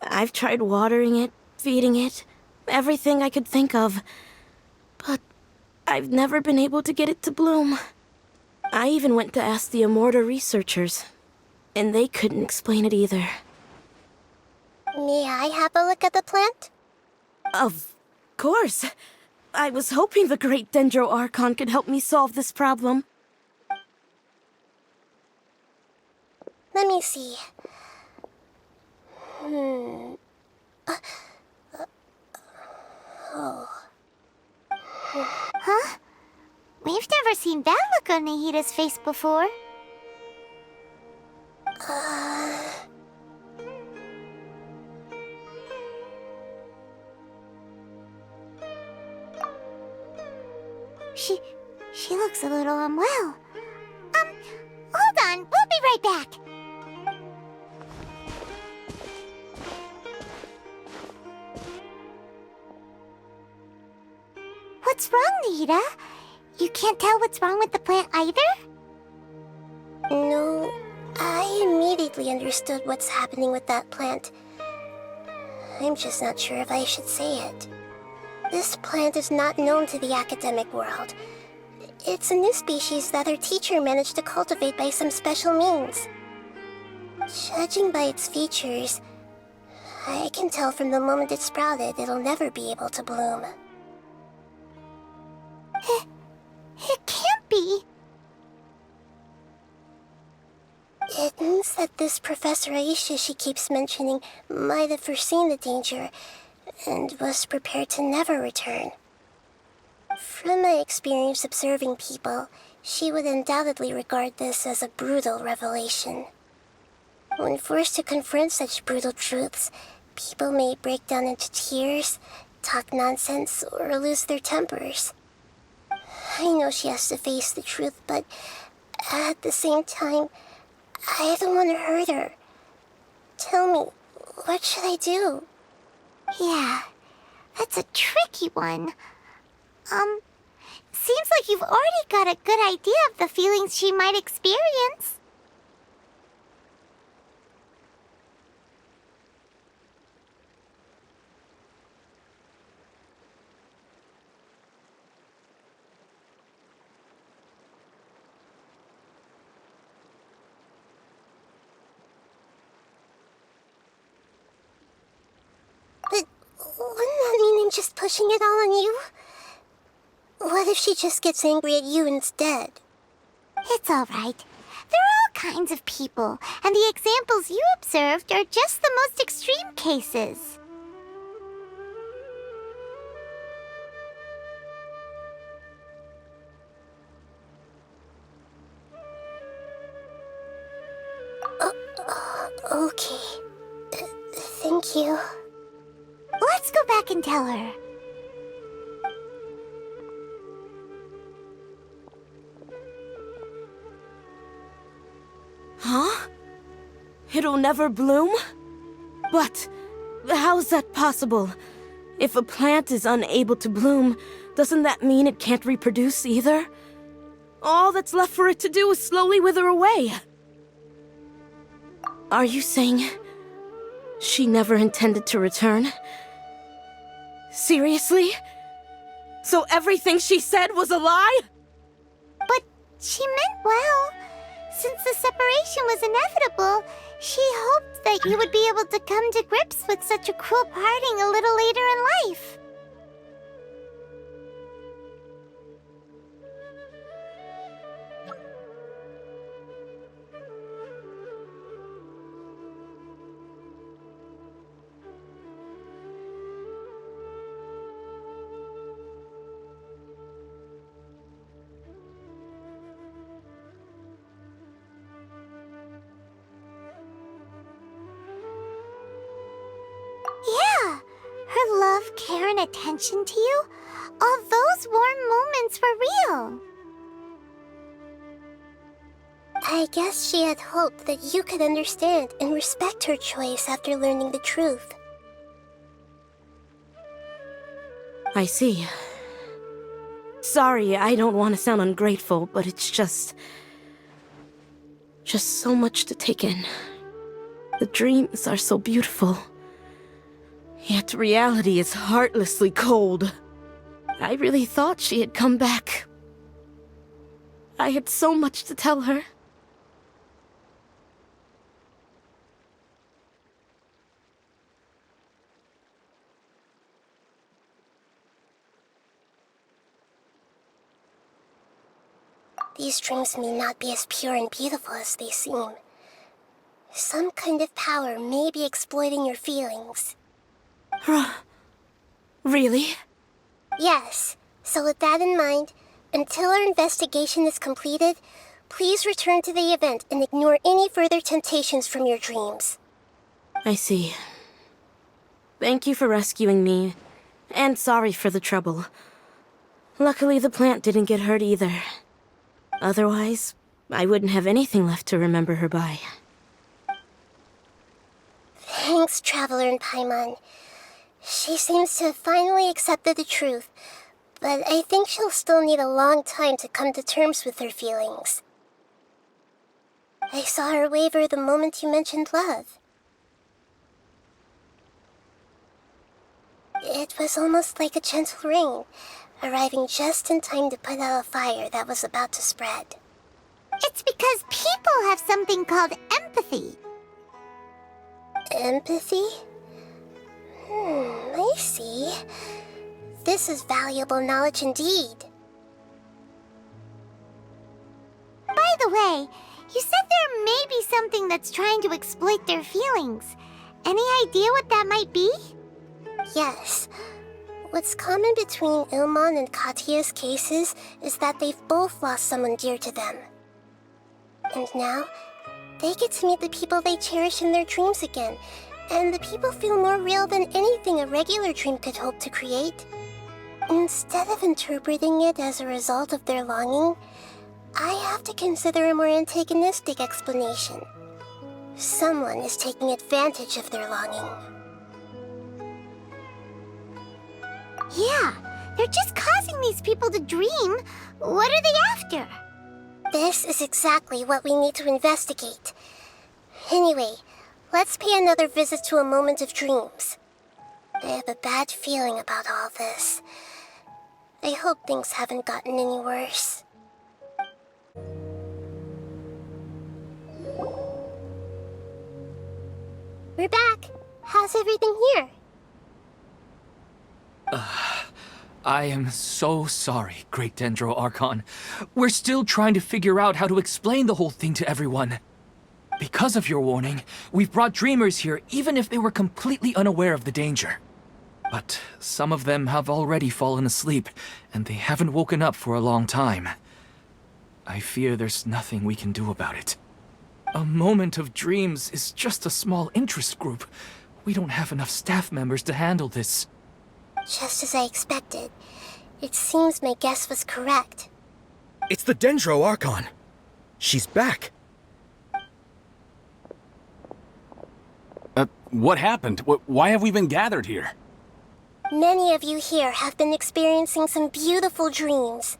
I've tried watering it, feeding it, everything I could think of. But I've never been able to get it to bloom. I even went to ask the Amorta researchers, and they couldn't explain it either. May I have a look at the plant? Of course. I was hoping the great Dendro Archon could help me solve this problem. Let me see. Huh? We've never seen that look on Nahida's face before. She looks a little unwell. Hold on, we'll be right back. What's wrong, Nahida? You can't tell what's wrong with the plant either? No, I immediately understood what's happening with that plant. I'm just not sure if I should say it. This plant is not known to the academic world. It's a new species that our teacher managed to cultivate by some special means. Judging by its features, I can tell from the moment it sprouted it'll never be able to bloom. It can't be. It means that this Professor Aisha she keeps mentioning might have foreseen the danger and was prepared to never return. From my experience observing people, she would undoubtedly regard this as a brutal revelation. When forced to confront such brutal truths, people may break down into tears, talk nonsense, or lose their tempers. I know she has to face the truth, but at the same time, I don't want to hurt her. Tell me, what should I do? Yeah, that's a tricky one. Seems like you've already got a good idea of the feelings she might experience. But wouldn't that mean I'm just pushing it all on you? What if she just gets angry at you instead? It's all right. There are all kinds of people, and the examples you observed are just the most extreme cases. Okay. Thank you. Let's go back and tell her. Huh? It'll never bloom? But how's that possible? If a plant is unable to bloom, doesn't that mean it can't reproduce either? All that's left for it to do is slowly wither away. Are you saying she never intended to return? Seriously? So everything she said was a lie? But she meant well. Since the separation was inevitable, she hoped that you would be able to come to grips with such a cruel parting a little later in life. Yeah, her love, care, and attention to you, all those warm moments were real. I guess she had hoped that you could understand and respect her choice after learning the truth. I see. Sorry, I don't want to sound ungrateful, but it's just so much to take in. The dreams are so beautiful. Yet reality is heartlessly cold. I really thought she had come back. I had so much to tell her. These dreams may not be as pure and beautiful as they seem. Some kind of power may be exploiting your feelings. Really? Yes. So with that in mind, until our investigation is completed, please return to the event and ignore any further temptations from your dreams. I see. Thank you for rescuing me, and sorry for the trouble. Luckily, the plant didn't get hurt either. Otherwise, I wouldn't have anything left to remember her by. Thanks, Traveler and Paimon. She seems to have finally accepted the truth, but I think she'll still need a long time to come to terms with her feelings. I saw her waver the moment you mentioned love. It was almost like a gentle rain, arriving just in time to put out a fire that was about to spread. It's because people have something called empathy. Empathy? I see. This is valuable knowledge indeed. By the way, you said there may be something that's trying to exploit their feelings. Any idea what that might be? Yes. What's common between Ilmon and Katya's cases is that they've both lost someone dear to them. And now, they get to meet the people they cherish in their dreams again, and the people feel more real than anything a regular dream could hope to create. Instead of interpreting it as a result of their longing, I have to consider a more antagonistic explanation. Someone is taking advantage of their longing. Yeah, they're just causing these people to dream. What are they after? This is exactly what we need to investigate. Anyway, let's pay another visit to a moment of dreams. I have a bad feeling about all this. I hope things haven't gotten any worse. We're back. How's everything here? I am so sorry, Great Dendro Archon. We're still trying to figure out how to explain the whole thing to everyone. Because of your warning, we've brought dreamers here even if they were completely unaware of the danger. But some of them have already fallen asleep, and they haven't woken up for a long time. I fear there's nothing we can do about it. A moment of dreams is just a small interest group. We don't have enough staff members to handle this. Just as I expected. It seems my guess was correct. It's the Dendro Archon. She's back. What happened? Why have we been gathered here? Many of you here have been experiencing some beautiful dreams.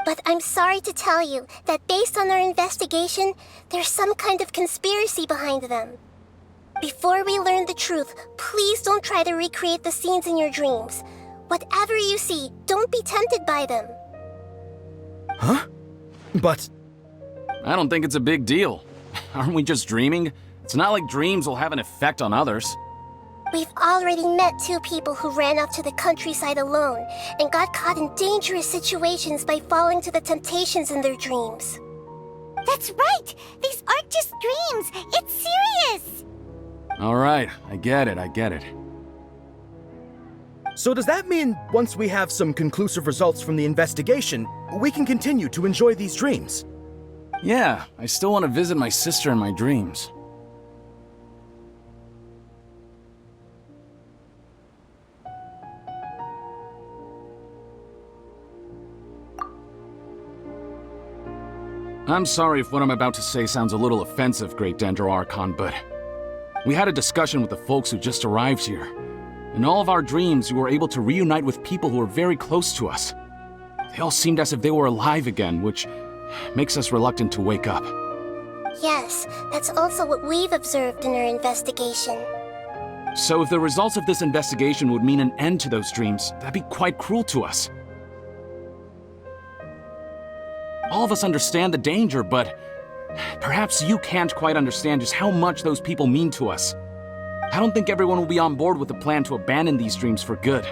But I'm sorry to tell you that based on our investigation, there's some kind of conspiracy behind them. Before we learn the truth, please don't try to recreate the scenes in your dreams. Whatever you see, don't be tempted by them. Huh? But... I don't think it's a big deal. Aren't we just dreaming? It's not like dreams will have an effect on others. We've already met 2 people who ran off to the countryside alone and got caught in dangerous situations by falling to the temptations in their dreams. That's right! These aren't just dreams! It's serious! Alright, I get it. so does that mean once we have some conclusive results from the investigation, we can continue to enjoy these dreams? Yeah, I still want to visit my sister in my dreams. I'm sorry if what I'm about to say sounds a little offensive, Great Dendro Archon, but we had a discussion with the folks who just arrived here. In all of our dreams, we were able to reunite with people who were very close to us. They all seemed as if they were alive again, which makes us reluctant to wake up. Yes, that's also what we've observed in our investigation. So if the results of this investigation would mean an end to those dreams, that'd be quite cruel to us. All of us understand the danger, but perhaps you can't quite understand just how much those people mean to us. I don't think everyone will be on board with the plan to abandon these dreams for good.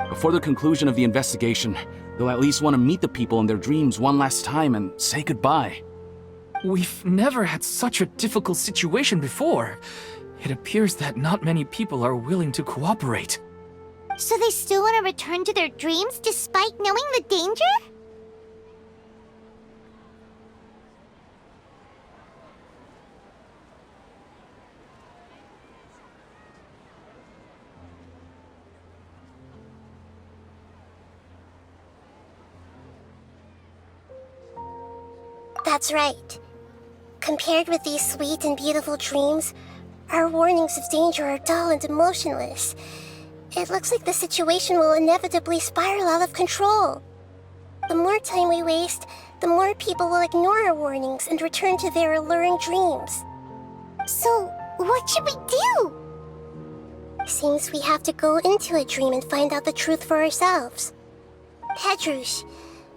Before the conclusion of the investigation, they'll at least want to meet the people in their dreams one last time and say goodbye. We've never had such a difficult situation before. It appears that not many people are willing to cooperate. So they still want to return to their dreams despite knowing the danger? That's right. Compared with these sweet and beautiful dreams, our warnings of danger are dull and emotionless. It looks like the situation will inevitably spiral out of control. The more time we waste, the more people will ignore our warnings and return to their alluring dreams. So, what should we do? Seems we have to go into a dream and find out the truth for ourselves. Petrush,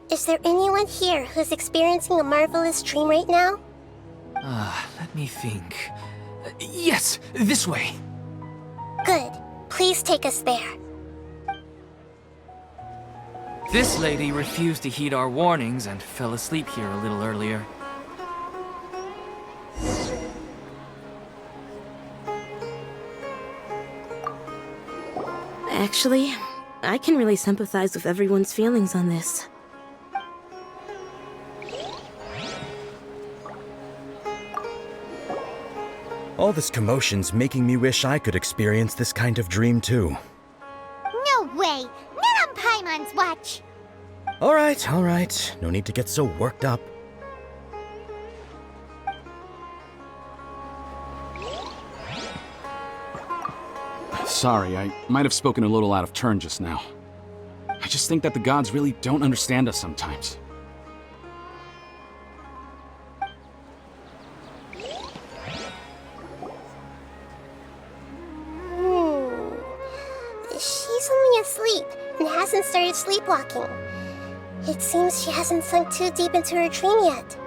is there anyone here who's experiencing a marvelous dream right now? Let me think. Yes, this way. Good. Please take us there. This lady refused to heed our warnings and fell asleep here a little earlier. Actually, I can really sympathize with everyone's feelings on this. All this commotion's making me wish I could experience this kind of dream too. No way! Not on Paimon's watch! All right. No need to get so worked up. Sorry, I might have spoken a little out of turn just now. I just think that the gods really don't understand us sometimes. She's only asleep and hasn't started sleepwalking. It seems she hasn't sunk too deep into her dream yet.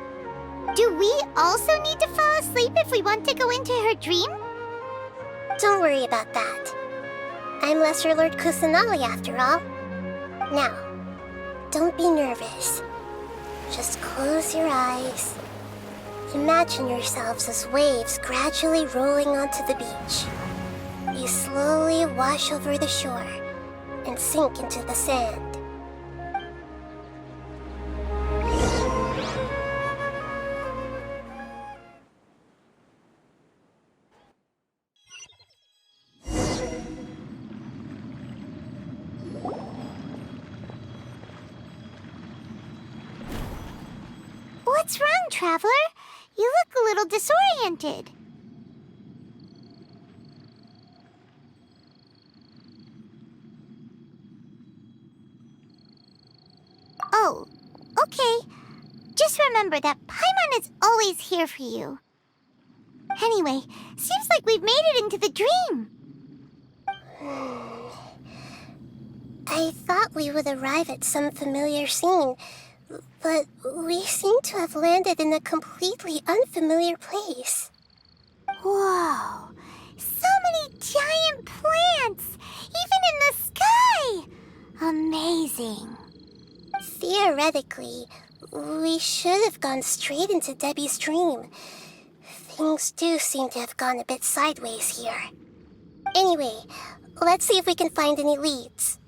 Do we also need to fall asleep if we want to go into her dream? Don't worry about that. I'm Lesser Lord Kusanali after all. Now, don't be nervous. Just close your eyes. Imagine yourselves as waves gradually rolling onto the beach. You slowly wash over the shore and sink into the sand. What's wrong, Traveler? You look a little disoriented. Oh, okay. Just remember that Paimon is always here for you. Anyway, seems like we've made it into the dream. I thought we would arrive at some familiar scene, but we seem to have landed in a completely unfamiliar place. Whoa! So many giant plants! Even in the sky! Amazing. Theoretically, we should have gone straight into Debbie's dream. Things do seem to have gone a bit sideways here. Anyway, let's see if we can find any leads.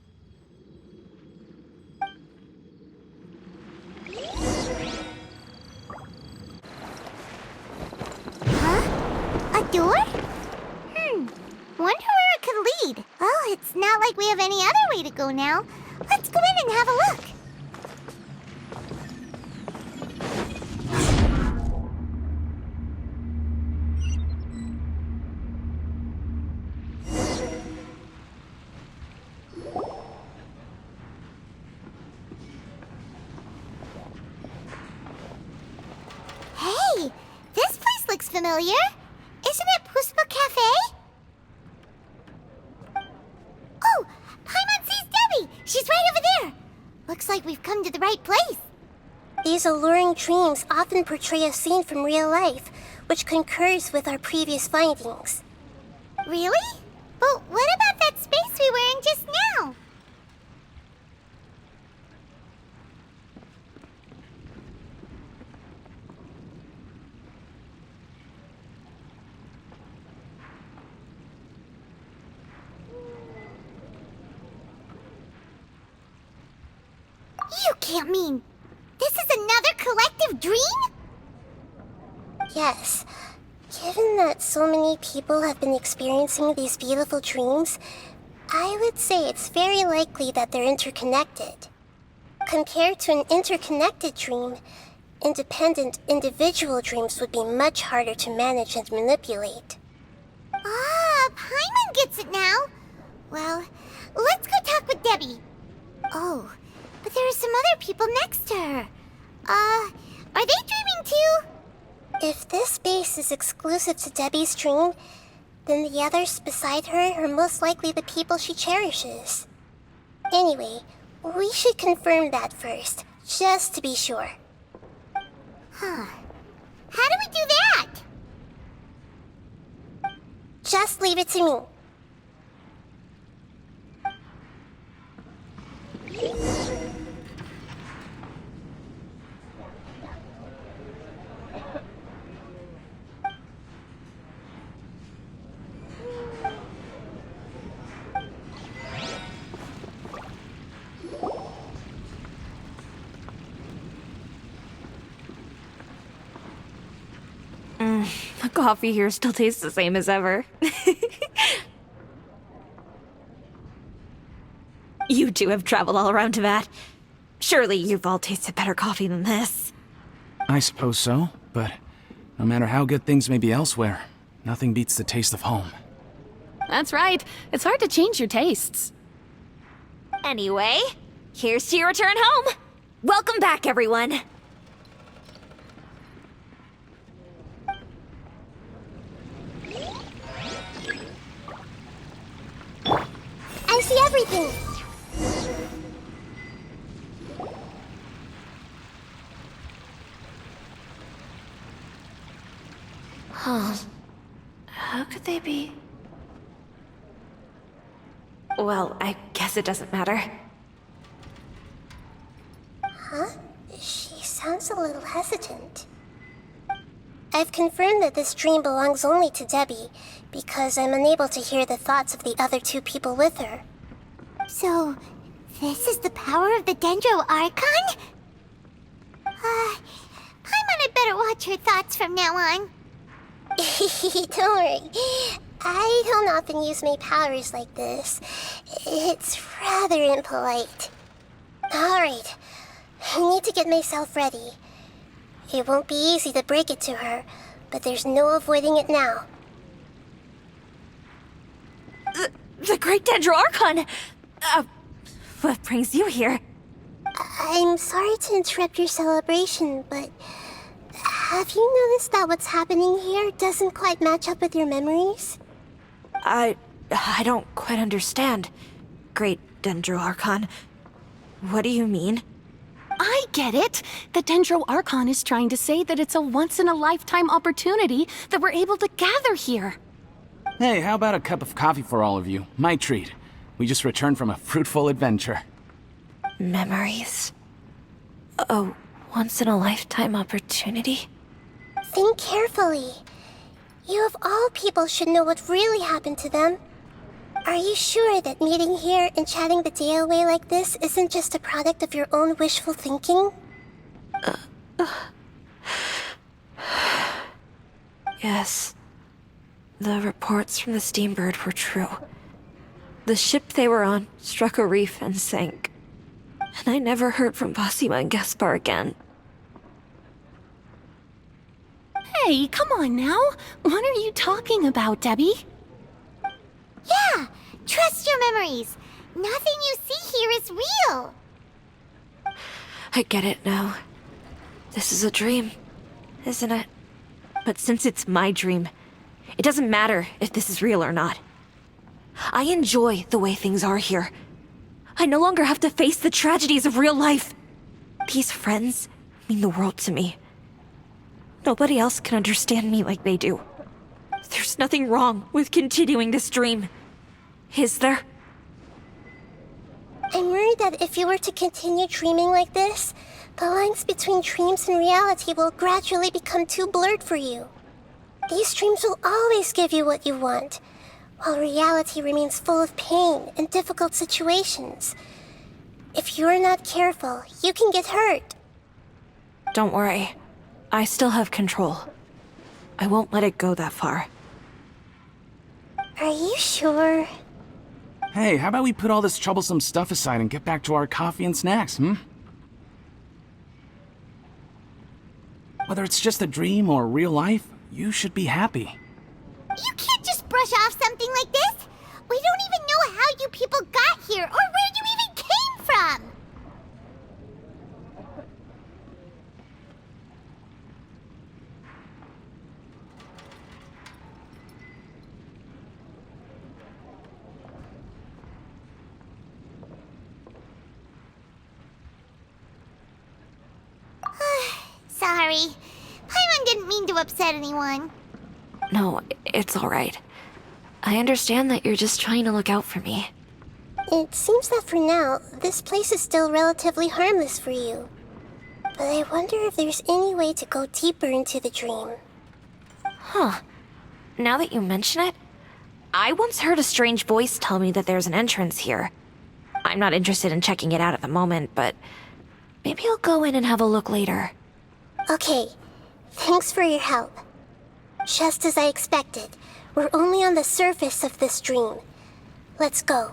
Huh? A door? Wonder where it could lead. Well, it's not like we have any other way to go now. Let's go in and have a look. Hey, this place looks familiar. Isn't it Puspa Cafe? Oh, Paimon sees Debbie. She's right over there. Looks like we've come to the right place. These alluring dreams often portray a scene from real life, which concurs with our previous findings. Really? But what about that space we were in just now? You can't mean this is another collective dream? Yes. Given that so many people have been experiencing these beautiful dreams, I would say it's very likely that they're interconnected. Compared to an interconnected dream, independent individual dreams would be much harder to manage and manipulate. Ah, Paimon gets it now. Well, let's go talk with Debbie. Oh, but there are some other people next to her. Are they dreaming too? If this space is exclusive to Debbie's dream, then the others beside her are most likely the people she cherishes. Anyway, we should confirm that first, just to be sure. Huh. How do we do that? Just leave it to me. The coffee here still tastes the same as ever. You two have traveled all around Tibet. Surely you've all tasted better coffee than this. I suppose so, but no matter how good things may be elsewhere, nothing beats the taste of home. That's right. It's hard to change your tastes. Anyway, here's to your return home. Welcome back, everyone. I see everything. Huh. How could they be? Well, I guess it doesn't matter. Huh? She sounds a little hesitant. I've confirmed that this dream belongs only to Debbie, because I'm unable to hear the thoughts of the other two people with her. So, this is the power of the Dendro Archon? Paimon had better watch her thoughts from now on. Don't worry. I don't often use my powers like this. It's rather impolite. Alright, I need to get myself ready. It won't be easy to break it to her, but there's no avoiding it now. The Great Dendro Archon! What brings you here? I'm sorry to interrupt your celebration, but have you noticed that what's happening here doesn't quite match up with your memories? I don't quite understand. Great Dendro Archon. What do you mean? I get it. The Dendro Archon is trying to say that it's a once-in-a-lifetime opportunity that we're able to gather here. Hey, how about a cup of coffee for all of you? My treat. We just returned from a fruitful adventure. Memories. A once-in-a-lifetime opportunity? Think carefully. You of all people should know what really happened to them. Are you sure that meeting here and chatting the day away like this isn't just a product of your own wishful thinking? Yes. The reports from the Steambird were true. The ship they were on struck a reef and sank. And I never heard from Basima and Gaspar again. Hey, come on now. What are you talking about, Debbie? Yeah, trust your memories. Nothing you see here is real. I get it now. This is a dream, isn't it? But since it's my dream, it doesn't matter if this is real or not. I enjoy the way things are here. I no longer have to face the tragedies of real life. These friends mean the world to me. Nobody else can understand me like they do. There's nothing wrong with continuing this dream. Is there? I'm worried that if you were to continue dreaming like this, the lines between dreams and reality will gradually become too blurred for you. These dreams will always give you what you want, while reality remains full of pain and difficult situations. If you're not careful, you can get hurt. Don't worry. I still have control. I won't let it go that far. Are you sure? Hey, how about we put all this troublesome stuff aside and get back to our coffee and snacks, Whether it's just a dream or real life, you should be happy. You can't just brush off something like this. We don't even know how you people got here or where you even came from. Sorry. Paimon didn't mean to upset anyone. No, it's alright. I understand that you're just trying to look out for me. It seems that for now, this place is still relatively harmless for you. But I wonder if there's any way to go deeper into the dream. Huh. Now that you mention it, I once heard a strange voice tell me that there's an entrance here. I'm not interested in checking it out at the moment, but maybe I'll go in and have a look later. Okay, thanks for your help. Just as I expected. We're only on the surface of this dream. Let's go.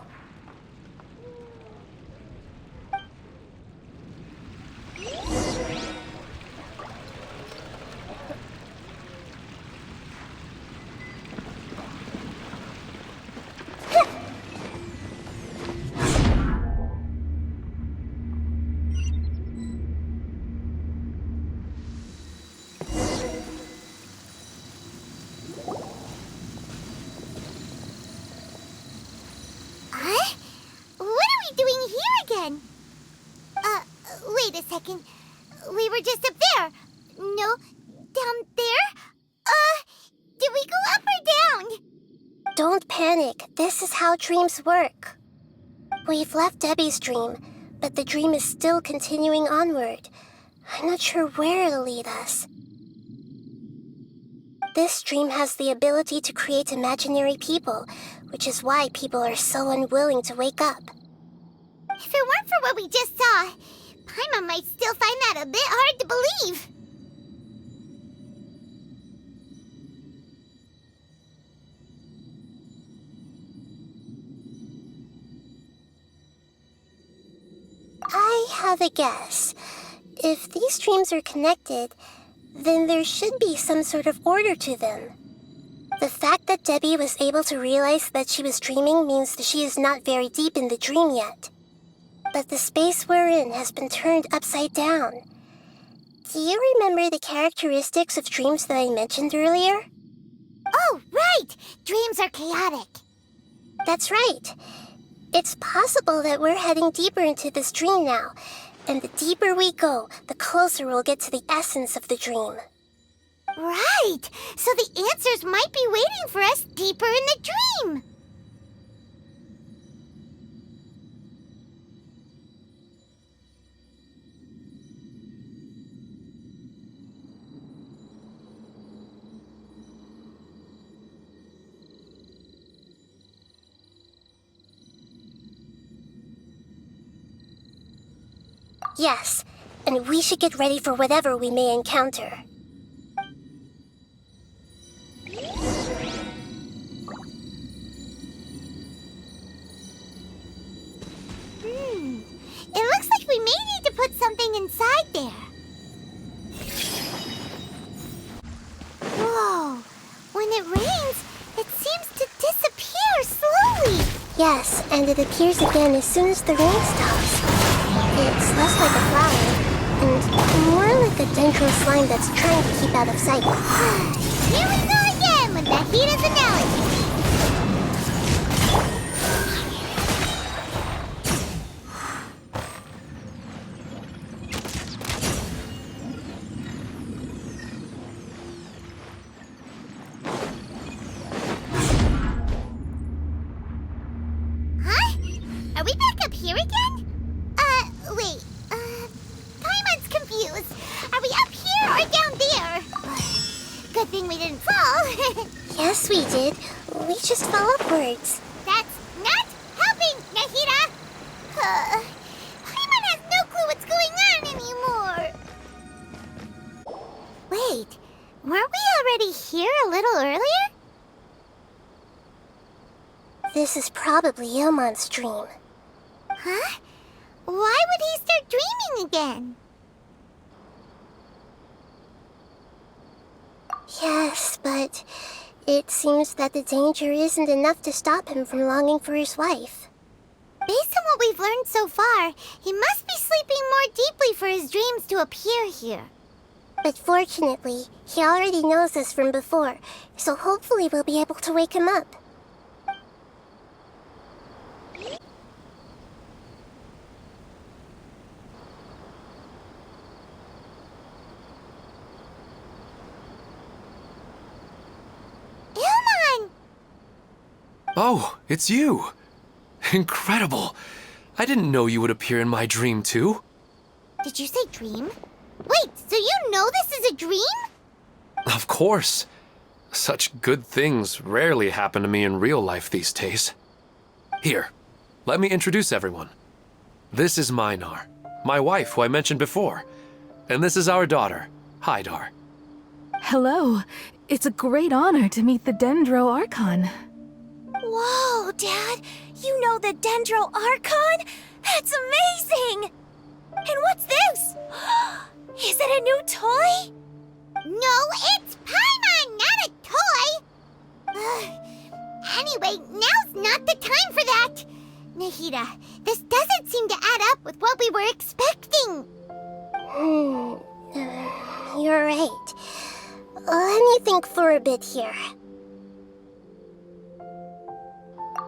Huh? What are we doing here again? Wait a second. We were just up there. No, down there? Did we go up or down? Don't panic. This is how dreams work. We've left Debbie's dream, but the dream is still continuing onward. I'm not sure where it'll lead us. This dream has the ability to create imaginary people, which is why people are so unwilling to wake up. If it weren't for what we just saw, Paimon might still find that a bit hard to believe. I have a guess. If these dreams are connected, then there should be some sort of order to them. The fact that Debbie was able to realize that she was dreaming means that she is not very deep in the dream yet. But the space we're in has been turned upside down. Do you remember the characteristics of dreams that I mentioned earlier? Oh, right! Dreams are chaotic. That's right. It's possible that we're heading deeper into this dream now, and the deeper we go, the closer we'll get to the essence of the dream. Right! So the answers might be waiting for us deeper in the dream! Yes, and we should get ready for whatever we may encounter. It looks like we may need to put something inside there. Whoa! When it rains, it seems to disappear slowly. Yes, and it appears again as soon as the rain stops. It's less like a flower, and more like a dendro slime that's trying to keep out of sight. Here we go again with Nahida's analogy. Huh? Are we back up here again? Wait. Paimon's confused. Are we up here or down there? Good thing we didn't fall. Yes, we did. We just fell upwards. That's not helping, Nahida! Paimon has no clue what's going on anymore. Wait, weren't we already here a little earlier? This is probably Ilmon's dream. Huh? Why would he start dreaming again? Yes, but it seems that the danger isn't enough to stop him from longing for his wife. Based on what we've learned so far, he must be sleeping more deeply for his dreams to appear here. But fortunately, he already knows us from before, so hopefully we'll be able to wake him up. Ilmon! Oh, it's you! Incredible! I didn't know you would appear in my dream, too. Did you say dream? Wait, so you know this is a dream? Of course. Such good things rarely happen to me in real life these days. Here, let me introduce everyone. This is Minar, my wife who I mentioned before. And this is our daughter, Hydar. Hello. It's a great honor to meet the Dendro Archon. Whoa, Dad! You know the Dendro Archon? That's amazing! And what's this? Is it a new toy? No, it's Paimon, not a toy! Anyway, now's not the time for that! Nahida, this doesn't seem to add up with what we were expecting. You're right. Let me think for a bit here.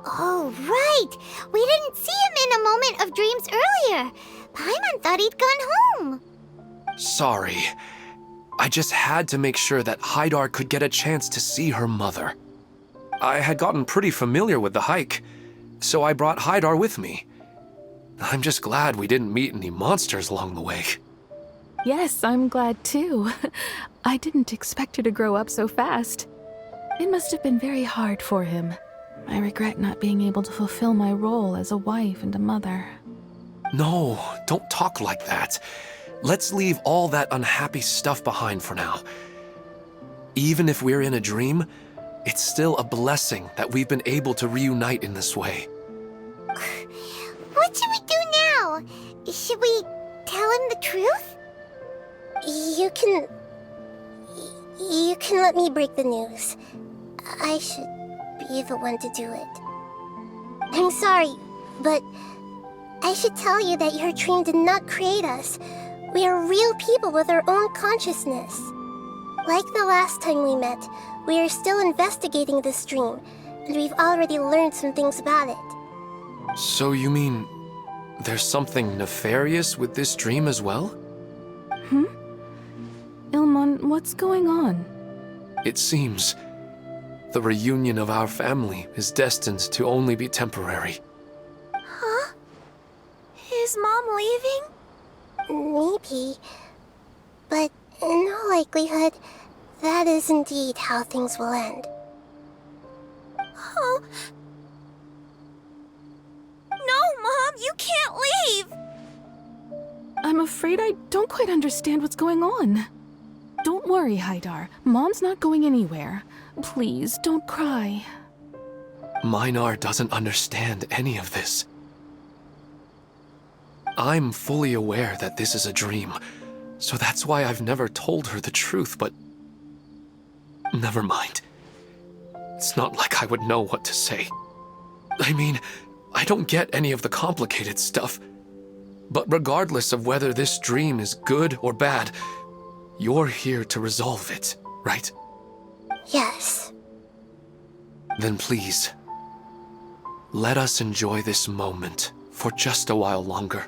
Oh, right! We didn't see him in a moment of dreams earlier. Paimon thought he'd gone home. Sorry. I just had to make sure that Haidar could get a chance to see her mother. I had gotten pretty familiar with the hike, so I brought Haidar with me. I'm just glad we didn't meet any monsters along the way. Yes, I'm glad too. I didn't expect her to grow up so fast. It must have been very hard for him. I regret not being able to fulfill my role as a wife and a mother. No, don't talk like that. Let's leave all that unhappy stuff behind for now. Even if we're in a dream, it's still a blessing that we've been able to reunite in this way. What should we do now? Should we tell him the truth? You can let me break the news. I should be the one to do it. I'm sorry, but I should tell you that your dream did not create us. We are real people with our own consciousness. Like the last time we met, we are still investigating this dream, and we've already learned some things about it. So you mean there's something nefarious with this dream as well? Ilmon, what's going on? It seems the reunion of our family is destined to only be temporary. Huh? Is Mom leaving? Maybe, but in all likelihood, that is indeed how things will end. Oh. No, Mom, you can't leave! I'm afraid I don't quite understand what's going on. Don't worry, Haidar. Mom's not going anywhere. Please, don't cry. Minar doesn't understand any of this. I'm fully aware that this is a dream, so that's why I've never told her the truth, but never mind. It's not like I would know what to say. I mean, I don't get any of the complicated stuff. But regardless of whether this dream is good or bad, you're here to resolve it, right? Yes. Then please, let us enjoy this moment for just a while longer.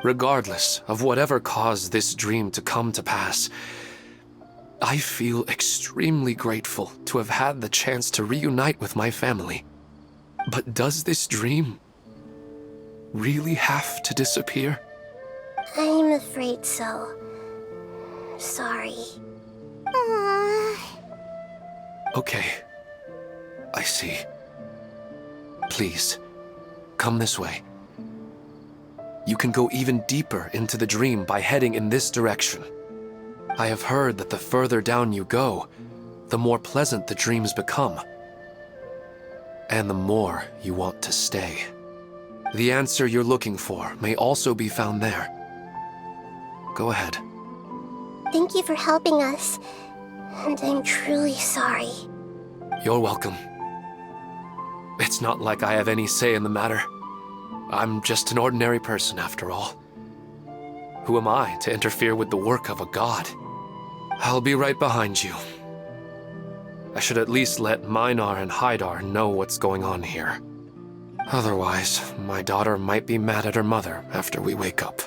Regardless of whatever caused this dream to come to pass, I feel extremely grateful to have had the chance to reunite with my family. But does this dream really have to disappear? I'm afraid so. Sorry. Aww. Okay. I see. Please, come this way. You can go even deeper into the dream by heading in this direction. I have heard that the further down you go, the more pleasant the dreams become. And the more you want to stay. The answer you're looking for may also be found there. Go ahead. Thank you for helping us, and I'm truly sorry. You're welcome. It's not like I have any say in the matter. I'm just an ordinary person after all. Who am I to interfere with the work of a god? I'll be right behind you. I should at least let Minar and Haidar know what's going on here. Otherwise, my daughter might be mad at her mother after we wake up.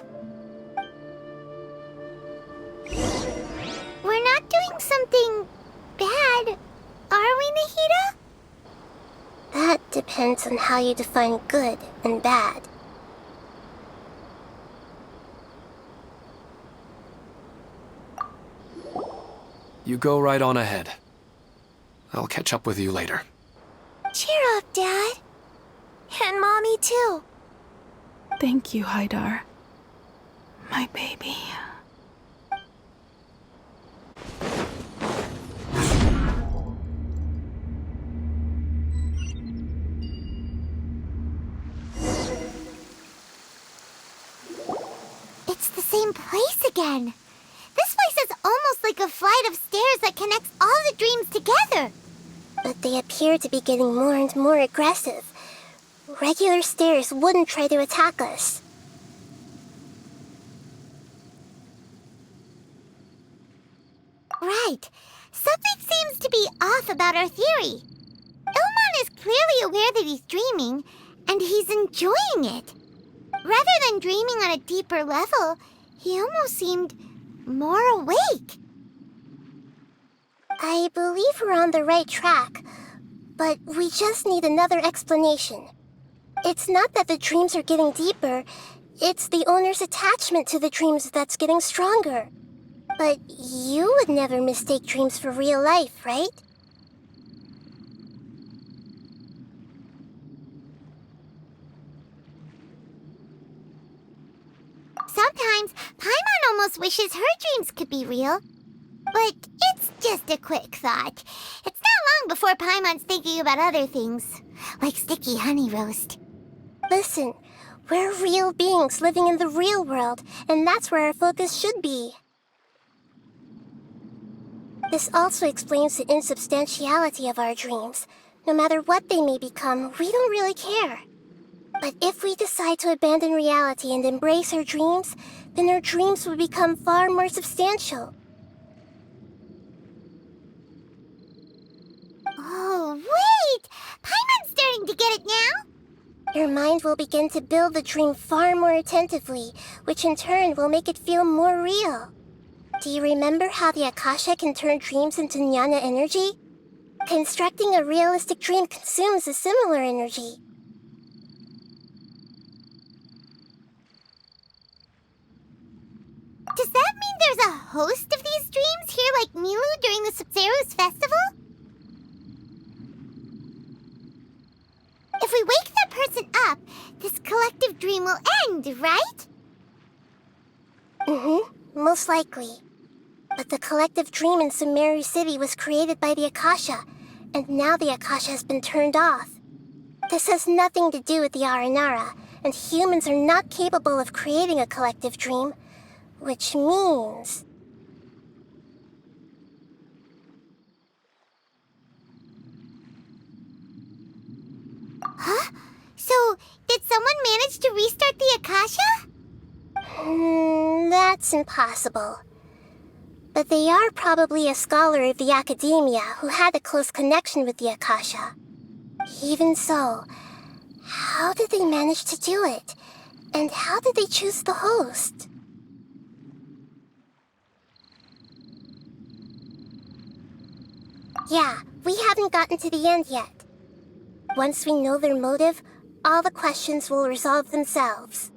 We're not doing something bad, are we, Nahida? That depends on how you define good and bad. You go right on ahead. I'll catch up with you later. Cheer up, Dad. And Mommy, too. Thank you, Haidar. My baby. It's the same place again. This place is almost like a flight of stairs that connects all the dreams together. But they appear to be getting more and more aggressive. Regular stairs wouldn't try to attack us. Right. Something seems to be off about our theory. Ilmon is clearly aware that he's dreaming, and he's enjoying it. Rather than dreaming on a deeper level, he almost seemed more awake. I believe we're on the right track, but we just need another explanation. It's not that the dreams are getting deeper, it's the owner's attachment to the dreams that's getting stronger. But you would never mistake dreams for real life, right? Sometimes, Paimon almost wishes her dreams could be real. But it's just a quick thought. It's not long before Paimon's thinking about other things, like sticky honey roast. Listen, we're real beings living in the real world, and that's where our focus should be. This also explains the insubstantiality of our dreams. No matter what they may become, we don't really care. But if we decide to abandon reality and embrace our dreams, then our dreams will become far more substantial. Oh, wait! Paimon's starting to get it now? Your mind will begin to build the dream far more attentively, which in turn will make it feel more real. Do you remember how the Akasha can turn dreams into jnana energy? Constructing a realistic dream consumes a similar energy. Does that mean there's a host of these dreams here like Milu during the Subzerus festival? If we wake that person up, this collective dream will end, right? Most likely. But the collective dream in Sumeru City was created by the Akasha, and now the Akasha has been turned off. This has nothing to do with the Aranara, and humans are not capable of creating a collective dream, which means... Huh? So, did someone manage to restart the Akasha? That's impossible. But they are probably a scholar of the Academia who had a close connection with the Akasha. Even so, how did they manage to do it? And how did they choose the host? Yeah, we haven't gotten to the end yet. Once we know their motive, all the questions will resolve themselves.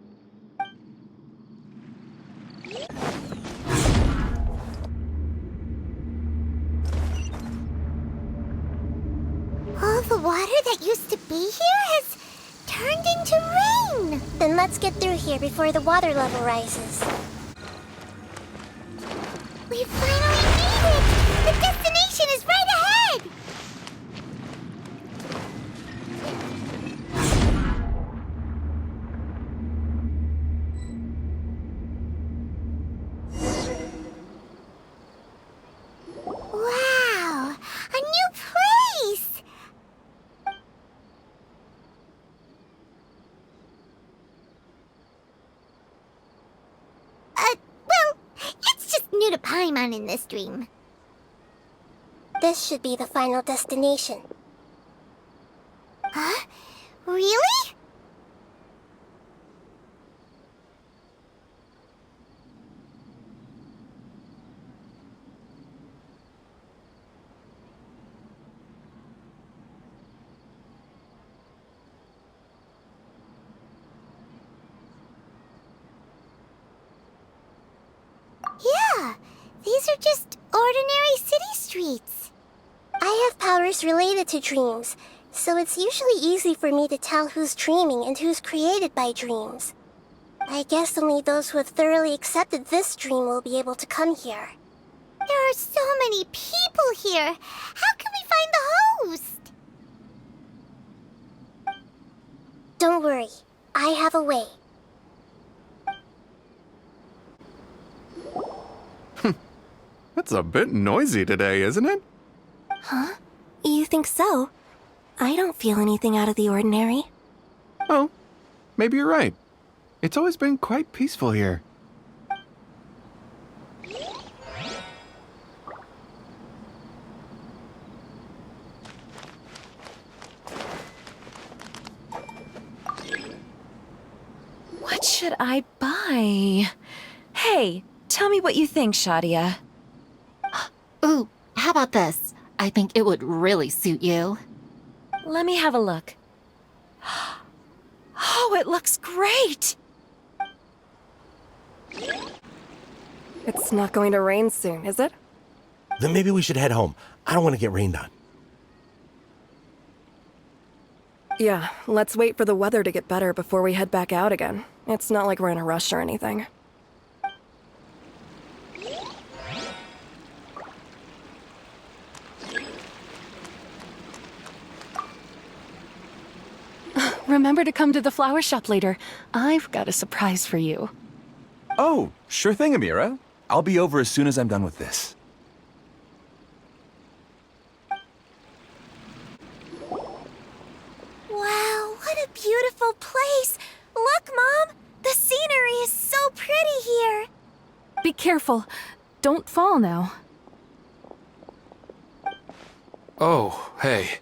All the water that used to be here has turned into rain. Then let's get through here before the water level rises. We finally made it! The destination is right ahead! Wow! A new place! Well, it's just new to Paimon in this dream. This should be the final destination. Huh? Really? Yeah, these are just ordinary city streets. I have powers related to dreams, so it's usually easy for me to tell who's dreaming and who's created by dreams. I guess only those who have thoroughly accepted this dream will be able to come here. There are so many people here. How can we find the host? Don't worry, I have a way. It's a bit noisy today, isn't it? Huh? You think so? I don't feel anything out of the ordinary. Oh, maybe you're right. It's always been quite peaceful here. What should I buy? Hey, tell me what you think, Shadia. Ooh, how about this? I think it would really suit you. Let me have a look. Oh, it looks great! It's not going to rain soon, is it? Then maybe we should head home. I don't want to get rained on. Yeah, let's wait for the weather to get better before we head back out again. It's not like we're in a rush or anything. Remember to come to the flower shop later. I've got a surprise for you. Oh, sure thing, Amira. I'll be over as soon as I'm done with this. Wow, what a beautiful place! Look, Mom! The scenery is so pretty here! Be careful. Don't fall now. Oh, hey.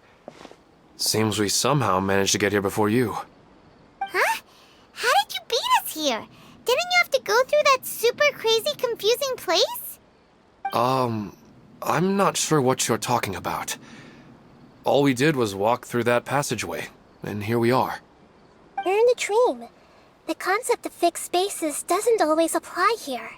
Seems we somehow managed to get here before you. Huh? How did you beat us here? Didn't you have to go through that super crazy, confusing place? I'm not sure what you're talking about. All we did was walk through that passageway, and here we are. You're in a dream. The concept of fixed spaces doesn't always apply here.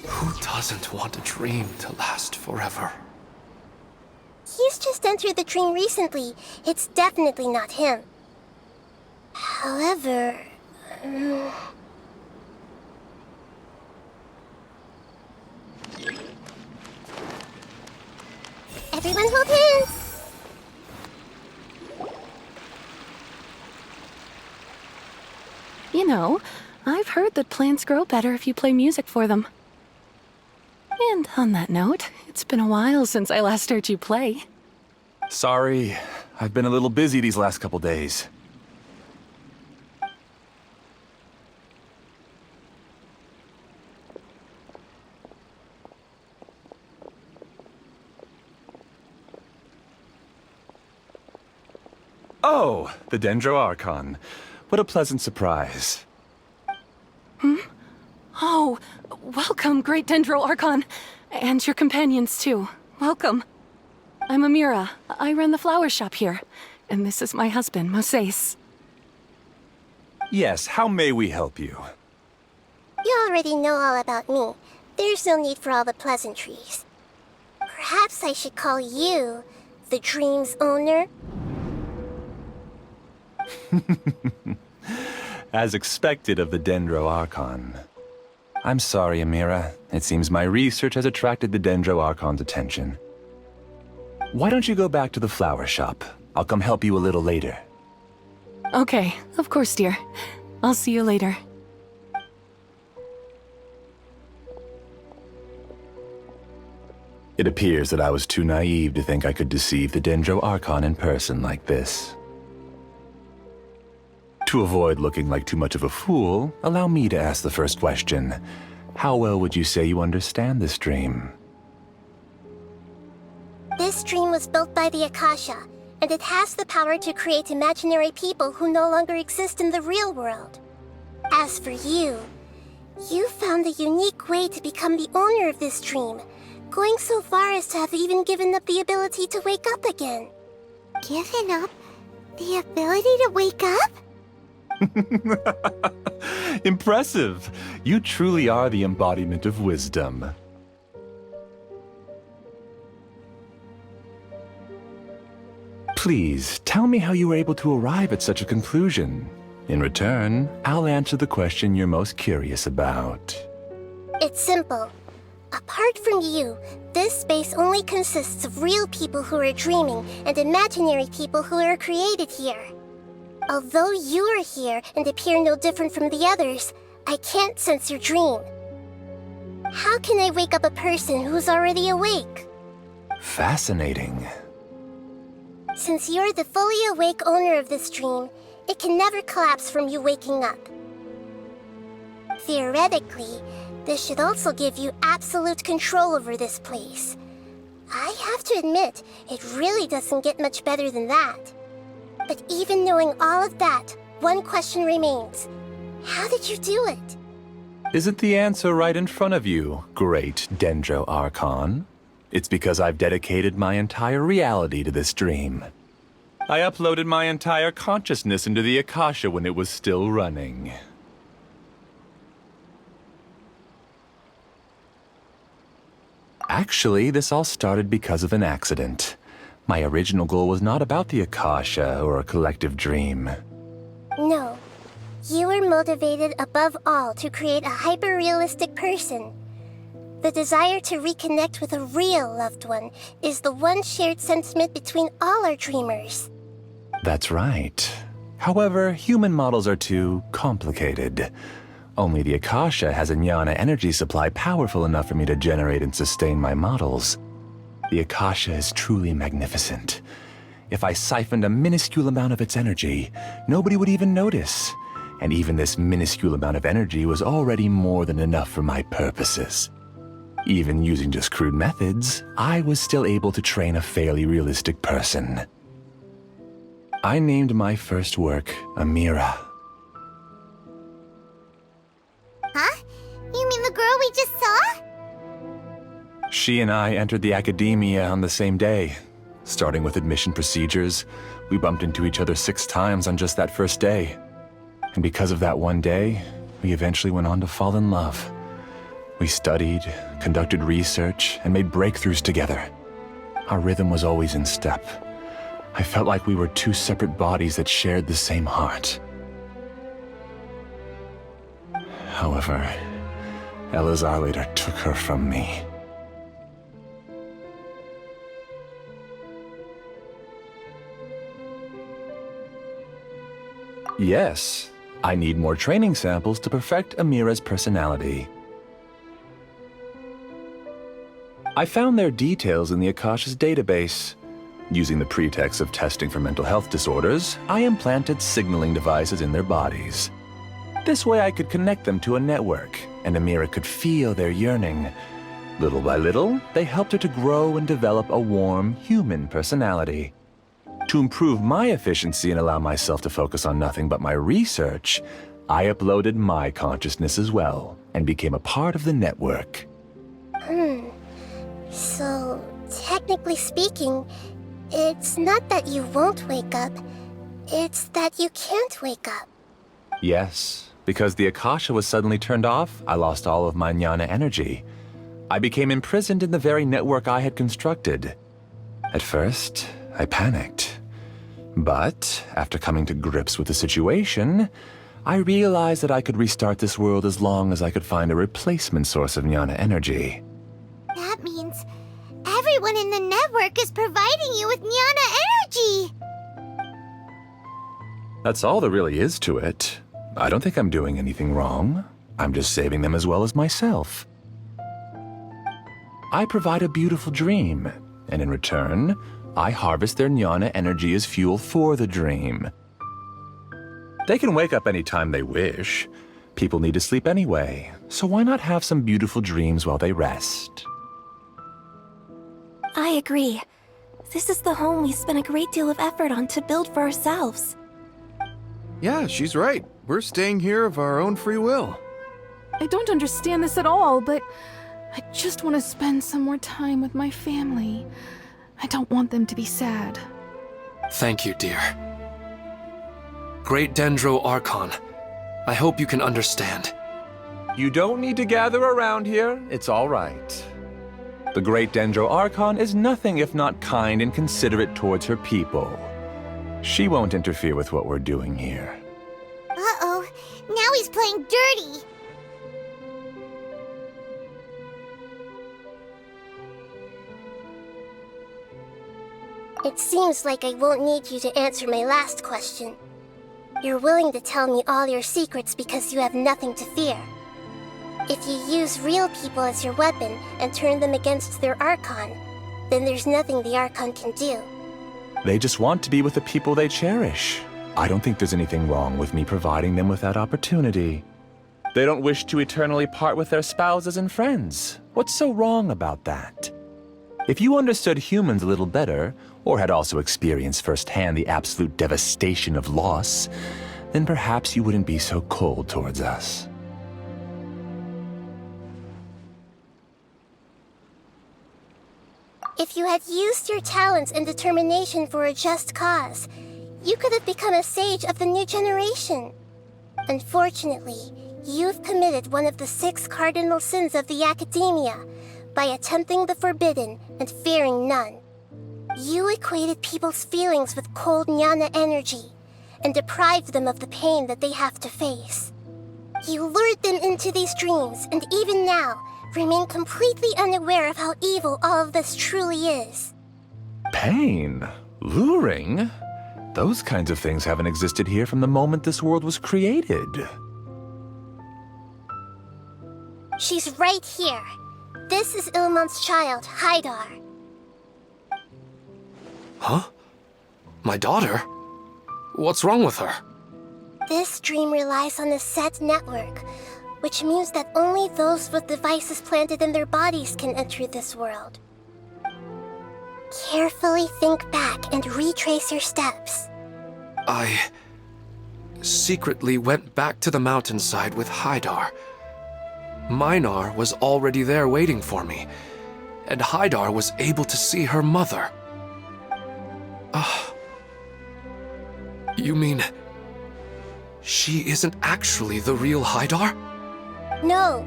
Who doesn't want a dream to last forever? He's just entered the dream recently. It's definitely not him. However... Everyone hold hands! You know, I've heard that plants grow better if you play music for them. And on that note, it's been a while since I last heard you play. Sorry, I've been a little busy these last couple days. Oh, the Dendroarchon. What a pleasant surprise. Oh, welcome, great Dendroarchon. And your companions, too. Welcome. I'm Amira. I run the flower shop here. And this is my husband, Moses. Yes, how may we help you? You already know all about me. There's no need for all the pleasantries. Perhaps I should call you the dream's owner? As expected of the Dendroarchon. I'm sorry, Amira. It seems my research has attracted the Dendroarchon's attention. Why don't you go back to the flower shop? I'll come help you a little later. Okay, of course, dear. I'll see you later. It appears that I was too naive to think I could deceive the Dendroarchon in person like this. To avoid looking like too much of a fool, allow me to ask the first question. How well would you say you understand this dream? This dream was built by the Akasha, and it has the power to create imaginary people who no longer exist in the real world. As for you, you found a unique way to become the owner of this dream, going so far as to have even given up the ability to wake up again. Given up the ability to wake up? Impressive! You truly are the embodiment of wisdom. Please, tell me how you were able to arrive at such a conclusion. In return, I'll answer the question you're most curious about. It's simple. Apart from you, this space only consists of real people who are dreaming and imaginary people who are created here. Although you are here and appear no different from the others, I can't sense your dream. How can I wake up a person who's already awake? Fascinating. Since you're the fully awake owner of this dream, it can never collapse from you waking up. Theoretically, this should also give you absolute control over this place. I have to admit, it really doesn't get much better than that. But even knowing all of that, one question remains. How did you do it? Isn't the answer right in front of you, great Dendro Archon? It's because I've dedicated my entire reality to this dream. I uploaded my entire consciousness into the Akasha when it was still running. Actually, this all started because of an accident. My original goal was not about the Akasha or a collective dream. No. You were motivated above all to create a hyper-realistic person. The desire to reconnect with a real loved one is the one shared sentiment between all our dreamers. That's right. However, human models are too complicated. Only the Akasha has a jnana energy supply powerful enough for me to generate and sustain my models. The Akasha is truly magnificent. If I siphoned a minuscule amount of its energy, nobody would even notice. And even this minuscule amount of energy was already more than enough for my purposes. Even using just crude methods, I was still able to train a fairly realistic person. I named my first work Amira. Huh? You mean the girl we just saw? She and I entered the academia on the same day. Starting with admission procedures, we bumped into each other 6 times on just that first day. And because of that one day, we eventually went on to fall in love. We studied, conducted research, and made breakthroughs together. Our rhythm was always in step. I felt like we were 2 separate bodies that shared the same heart. However, Elazar later took her from me. Yes, I need more training samples to perfect Amira's personality. I found their details in the Akasha's database. Using the pretext of testing for mental health disorders, I implanted signaling devices in their bodies. This way I could connect them to a network, and Amira could feel their yearning. Little by little, they helped her to grow and develop a warm, human personality. To improve my efficiency and allow myself to focus on nothing but my research, I uploaded my consciousness as well, and became a part of the network. So, technically speaking, it's not that you won't wake up, it's that you can't wake up. Yes, because the Akasha was suddenly turned off, I lost all of my jnana energy. I became imprisoned in the very network I had constructed. At first, I panicked. But, after coming to grips with the situation, I realized that I could restart this world as long as I could find a replacement source of jnana energy. That means everyone in the network is providing you with jnana energy! That's all there really is to it. I don't think I'm doing anything wrong. I'm just saving them as well as myself. I provide a beautiful dream, and in return, I harvest their jnana energy as fuel for the dream. They can wake up any time they wish. People need to sleep anyway, so why not have some beautiful dreams while they rest? I agree. This is the home we spent a great deal of effort on to build for ourselves. Yeah, she's right. We're staying here of our own free will. I don't understand this at all, but I just want to spend some more time with my family. I don't want them to be sad. Thank you, dear. Great Dendro Archon, I hope you can understand. You don't need to gather around here. It's all right. The Great Dendro Archon is nothing if not kind and considerate towards her people. She won't interfere with what we're doing here. Uh-oh, now he's playing dirty! It seems like I won't need you to answer my last question. You're willing to tell me all your secrets because you have nothing to fear. If you use real people as your weapon and turn them against their Archon, then there's nothing the Archon can do. They just want to be with the people they cherish. I don't think there's anything wrong with me providing them with that opportunity. They don't wish to eternally part with their spouses and friends. What's so wrong about that? If you understood humans a little better, or had also experienced firsthand the absolute devastation of loss, then perhaps you wouldn't be so cold towards us. If you had used your talents and determination for a just cause, you could have become a sage of the new generation. Unfortunately, you've committed one of the 6 cardinal sins of the Academia by attempting the forbidden and fearing none. You equated people's feelings with cold Jnana energy and deprived them of the pain that they have to face. You lured them into these dreams, and even now, remain completely unaware of how evil all of this truly is. Pain? Luring? Those kinds of things haven't existed here from the moment this world was created. She's right here. This is Ilmon's child, Haidar. Huh? My daughter? What's wrong with her? This dream relies on a set network, which means that only those with devices planted in their bodies can enter this world. Carefully think back and retrace your steps. I secretly went back to the mountainside with Haidar. Minar was already there waiting for me, and Haidar was able to see her mother. You mean she isn't actually the real Haidar? No,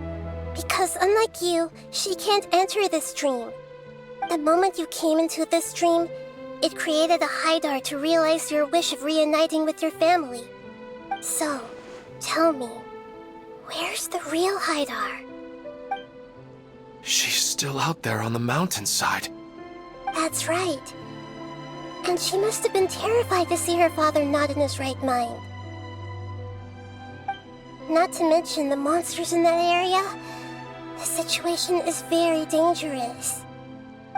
because unlike you, she can't enter this dream. The moment you came into this dream, it created a Haidar to realize your wish of reuniting with your family. So, tell me, where's the real Haidar? She's still out there on the mountainside. That's right. And she must have been terrified to see her father not in his right mind. Not to mention the monsters in that area. The situation is very dangerous.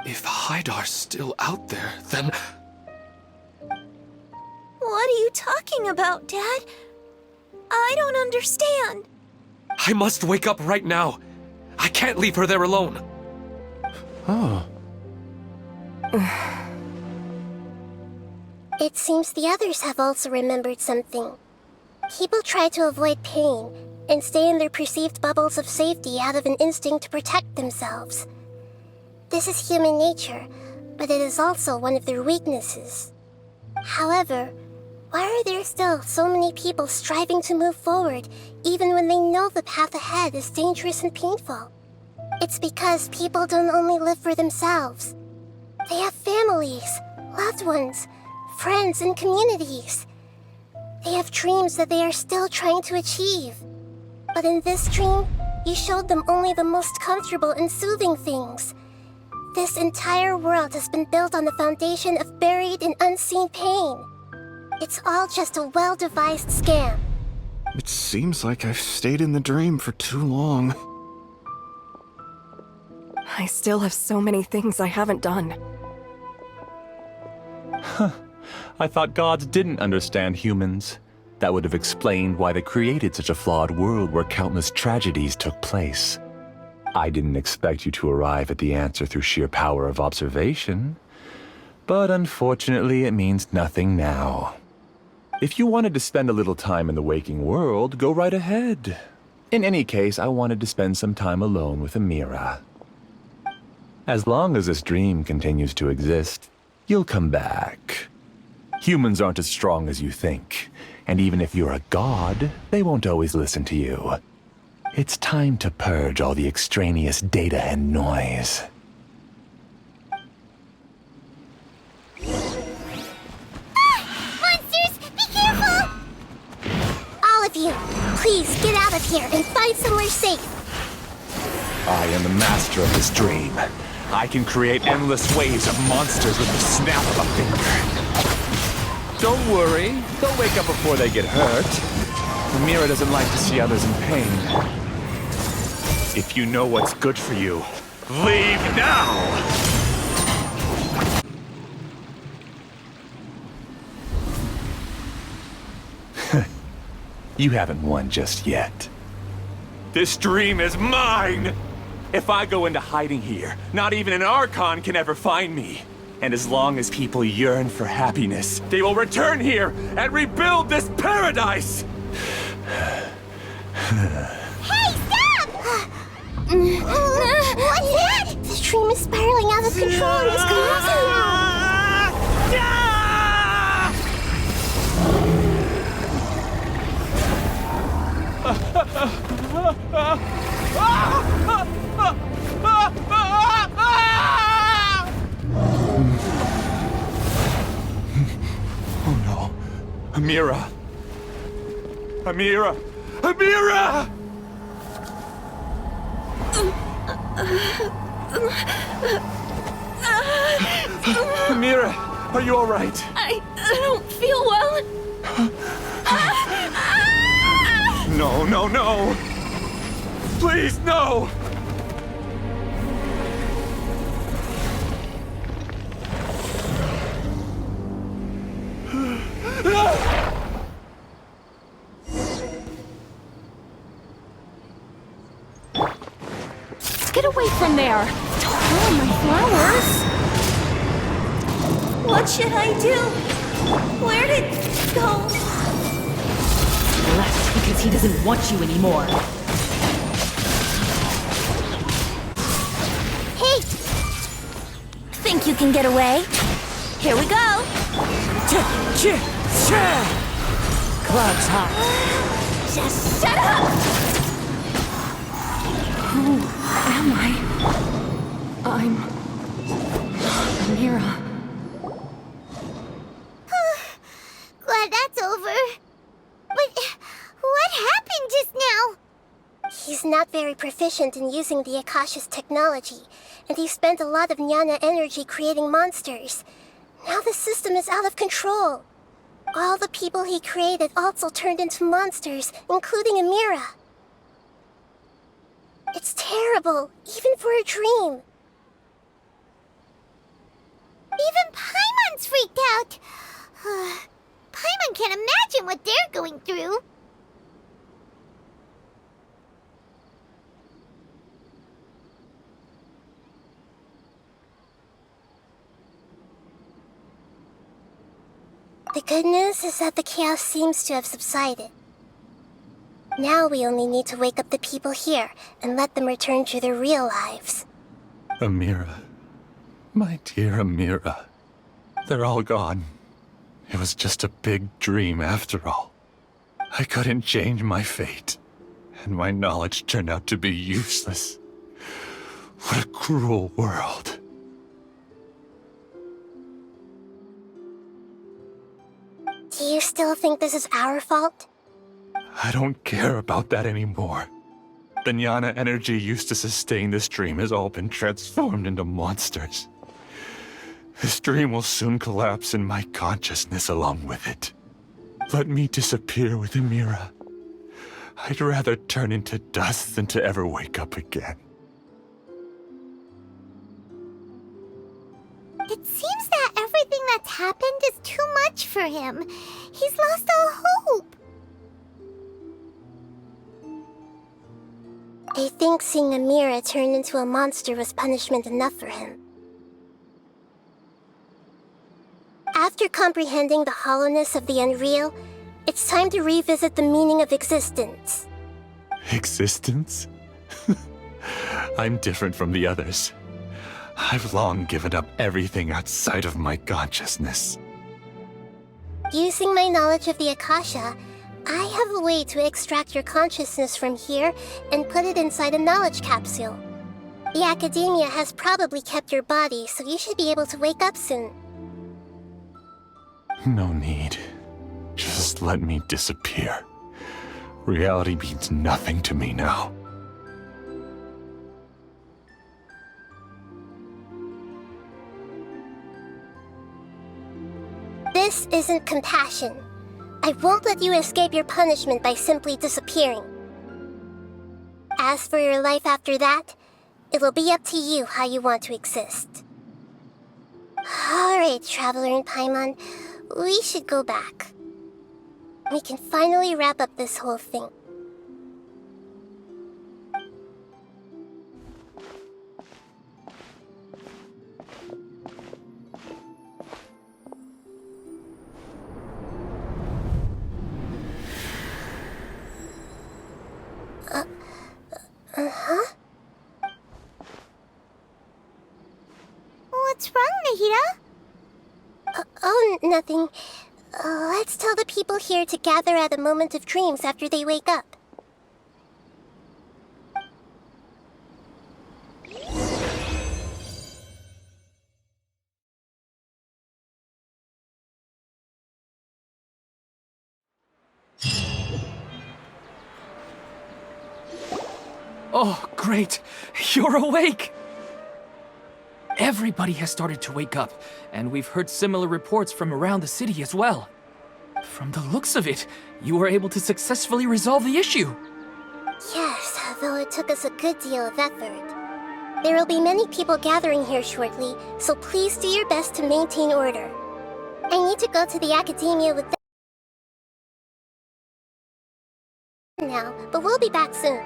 If Haidar's still out there, then... What are you talking about, Dad? I don't understand. I must wake up right now. I can't leave her there alone. Oh. It seems the others have also remembered something. People try to avoid pain and stay in their perceived bubbles of safety out of an instinct to protect themselves. This is human nature, but it is also one of their weaknesses. However, why are there still so many people striving to move forward even when they know the path ahead is dangerous and painful? It's because people don't only live for themselves. They have families, loved ones, friends, and communities. They have dreams that they are still trying to achieve. But in this dream, you showed them only the most comfortable and soothing things. This entire world has been built on the foundation of buried and unseen pain. It's all just a well-devised scam. It seems like I've stayed in the dream for too long. I still have so many things I haven't done. I thought gods didn't understand humans. That would have explained why they created such a flawed world where countless tragedies took place. I didn't expect you to arrive at the answer through sheer power of observation. But unfortunately, it means nothing now. If you wanted to spend a little time in the waking world, go right ahead. In any case, I wanted to spend some time alone with Amira. As long as this dream continues to exist, you'll come back. Humans aren't as strong as you think, and even if you're a god, they won't always listen to you. It's time to purge all the extraneous data and noise. Monsters, be careful! All of you, please get out of here and find somewhere safe. I am the master of this dream. I can create endless waves of monsters with the snap of a finger. Don't worry, they'll wake up before they get hurt. Amira doesn't like to see others in pain. If you know what's good for you, leave now! You haven't won just yet. This dream is mine! If I go into hiding here, not even an Archon can ever find me. And as long as people yearn for happiness, they will return here and rebuild this paradise! Hey, stop! What's that? The dream is spiraling out of control and is collapsing now. Oh no. Amira! Amira! Amira! Amira, are you all right? I don't feel well. No, no, no! Please, no! Get away from there! Don't ruin my flowers! What should I do? Where'd it go? Left because he doesn't want you anymore. Hey! Think you can get away? Here we go! Cloud's hot. Just shut up! Who am I? I'm Amira. Glad that's over. But what happened just now? He's not very proficient in using the Akasha's technology, and he spent a lot of Jnana energy creating monsters. Now the system is out of control. All the people he created also turned into monsters, including Amira. It's terrible, even for a dream. Even Paimon's freaked out. Paimon can't imagine what they're going through. The good news is that the chaos seems to have subsided. Now we only need to wake up the people here and let them return to their real lives. Amira. My dear Amira. They're all gone. It was just a big dream after all. I couldn't change my fate, and my knowledge turned out to be useless. What a cruel world. Do you still think this is our fault? I don't care about that anymore. The Jnana energy used to sustain this dream has all been transformed into monsters. This dream will soon collapse and my consciousness along with it. Let me disappear with Amira. I'd rather turn into dust than to ever wake up again. It seems that everything that's happened is too much for him. He's lost all hope. I think seeing Amira turn into a monster was punishment enough for him. After comprehending the hollowness of the unreal, it's time to revisit the meaning of existence. Existence? I'm different from the others. I've long given up everything outside of my consciousness. Using my knowledge of the Akasha, I have a way to extract your consciousness from here and put it inside a knowledge capsule. The Academia has probably kept your body, so you should be able to wake up soon. No need. Just let me disappear. Reality means nothing to me now. This isn't compassion. I won't let you escape your punishment by simply disappearing. As for your life after that, it'll be up to you how you want to exist. Alright, Traveler and Paimon, we should go back. We can finally wrap up this whole thing. Huh? What's wrong, Nahida? Oh, nothing. Let's tell the people here to gather at a moment of dreams after they wake up. Oh, great! You're awake! Everybody has started to wake up, and we've heard similar reports from around the city as well. From the looks of it, you were able to successfully resolve the issue. Yes, though it took us a good deal of effort. There will be many people gathering here shortly, so please do your best to maintain order. I need to go to the academia with them now, but we'll be back soon.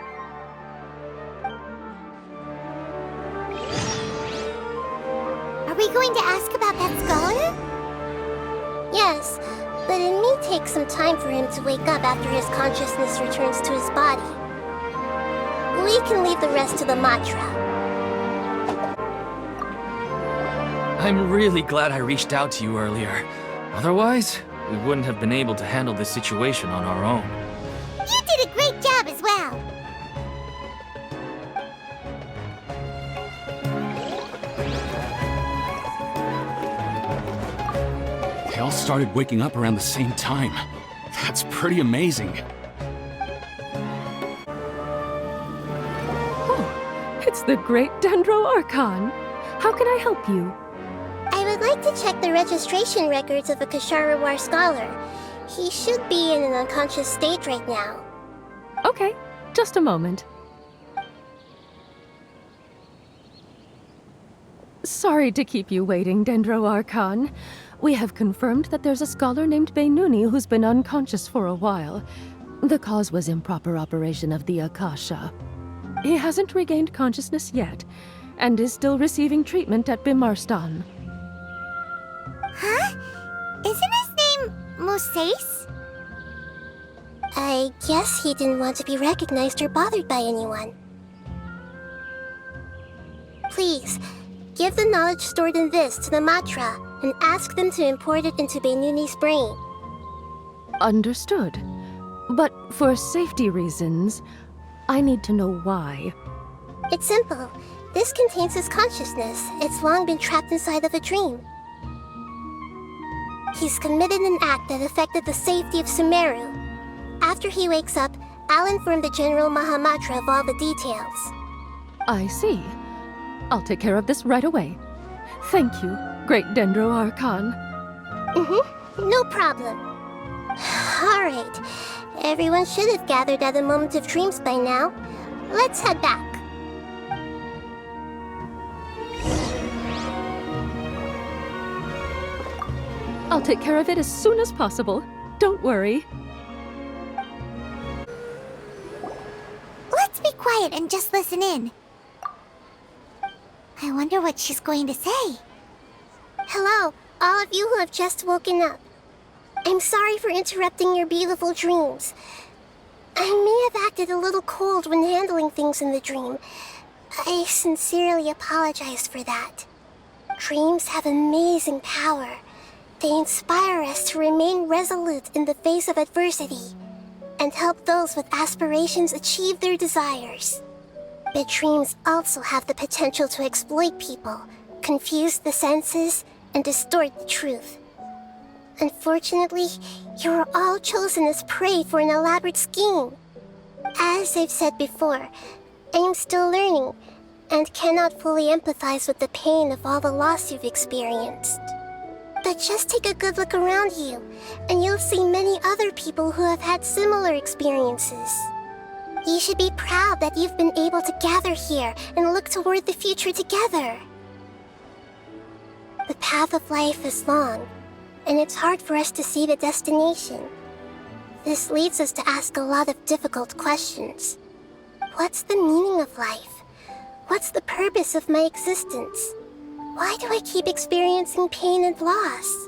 Are we going to ask about that scholar? Yes, but it may take some time for him to wake up after his consciousness returns to his body. We can leave the rest to the Matra. I'm really glad I reached out to you earlier. Otherwise, we wouldn't have been able to handle this situation on our own. You did a great job as well. They all started waking up around the same time. That's pretty amazing. Oh, it's the great Dendro Archon. How can I help you? I would like to check the registration records of a Kasharawar scholar. He should be in an unconscious state right now. Okay, just a moment. Sorry to keep you waiting, Dendro Archon. We have confirmed that there's a scholar named Beinuni who's been unconscious for a while. The cause was improper operation of the Akasha. He hasn't regained consciousness yet, and is still receiving treatment at Bimarstan. Huh? Isn't his name Moses? I guess he didn't want to be recognized or bothered by anyone. Please, give the knowledge stored in this to the Matra and ask them to import it into Beinuni's brain. Understood. But for safety reasons, I need to know why. It's simple. This contains his consciousness. It's long been trapped inside of a dream. He's committed an act that affected the safety of Sumeru. After he wakes up, I'll inform the General Mahamatra of all the details. I see. I'll take care of this right away. Thank you, Great Dendro Archon. No problem. Alright. Everyone should have gathered at a moment of dreams by now. Let's head back. I'll take care of it as soon as possible. Don't worry. Let's be quiet and just listen in. I wonder what she's going to say. Hello, all of you who have just woken up. I'm sorry for interrupting your beautiful dreams. I may have acted a little cold when handling things in the dream. I sincerely apologize for that. Dreams have amazing power. They inspire us to remain resolute in the face of adversity and help those with aspirations achieve their desires. But dreams also have the potential to exploit people, confuse the senses, and distort the truth. Unfortunately, you are all chosen as prey for an elaborate scheme. As I've said before, I am still learning and cannot fully empathize with the pain of all the loss you've experienced. But just take a good look around you, and you'll see many other people who have had similar experiences. You should be proud that you've been able to gather here and look toward the future together. The path of life is long, and it's hard for us to see the destination. This leads us to ask a lot of difficult questions. What's the meaning of life? What's the purpose of my existence? Why do I keep experiencing pain and loss?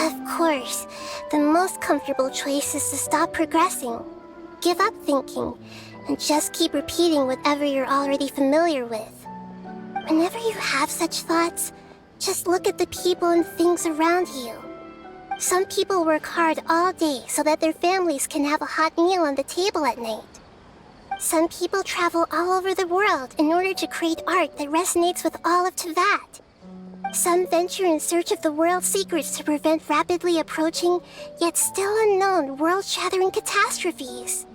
Of course, the most comfortable choice is to stop progressing, give up thinking, and just keep repeating whatever you're already familiar with. Whenever you have such thoughts, just look at the people and things around you. Some people work hard all day so that their families can have a hot meal on the table at night. Some people travel all over the world in order to create art that resonates with all of Teyvat. Some venture in search of the world's secrets to prevent rapidly approaching, yet still unknown, world-shattering catastrophes.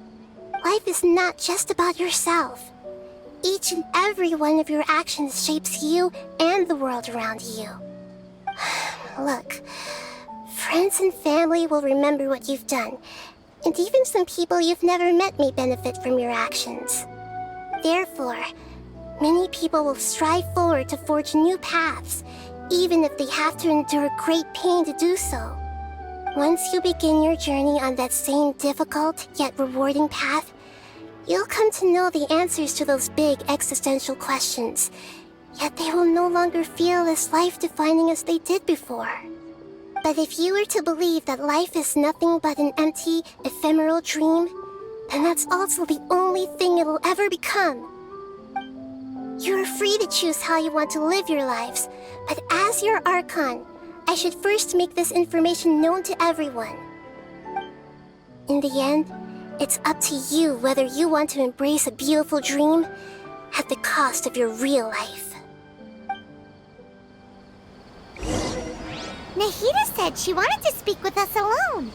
Life is not just about yourself. Each and every one of your actions shapes you and the world around you. Look, friends and family will remember what you've done, and even some people you've never met may benefit from your actions. Therefore, many people will strive forward to forge new paths, even if they have to endure great pain to do so. Once you begin your journey on that same difficult yet rewarding path, you'll come to know the answers to those big existential questions, yet they will no longer feel as life-defining as they did before. But if you were to believe that life is nothing but an empty, ephemeral dream, then that's also the only thing it will ever become. You are free to choose how you want to live your lives, but as your Archon, I should first make this information known to everyone. In the end, it's up to you whether you want to embrace a beautiful dream at the cost of your real life. Nahida said she wanted to speak with us alone.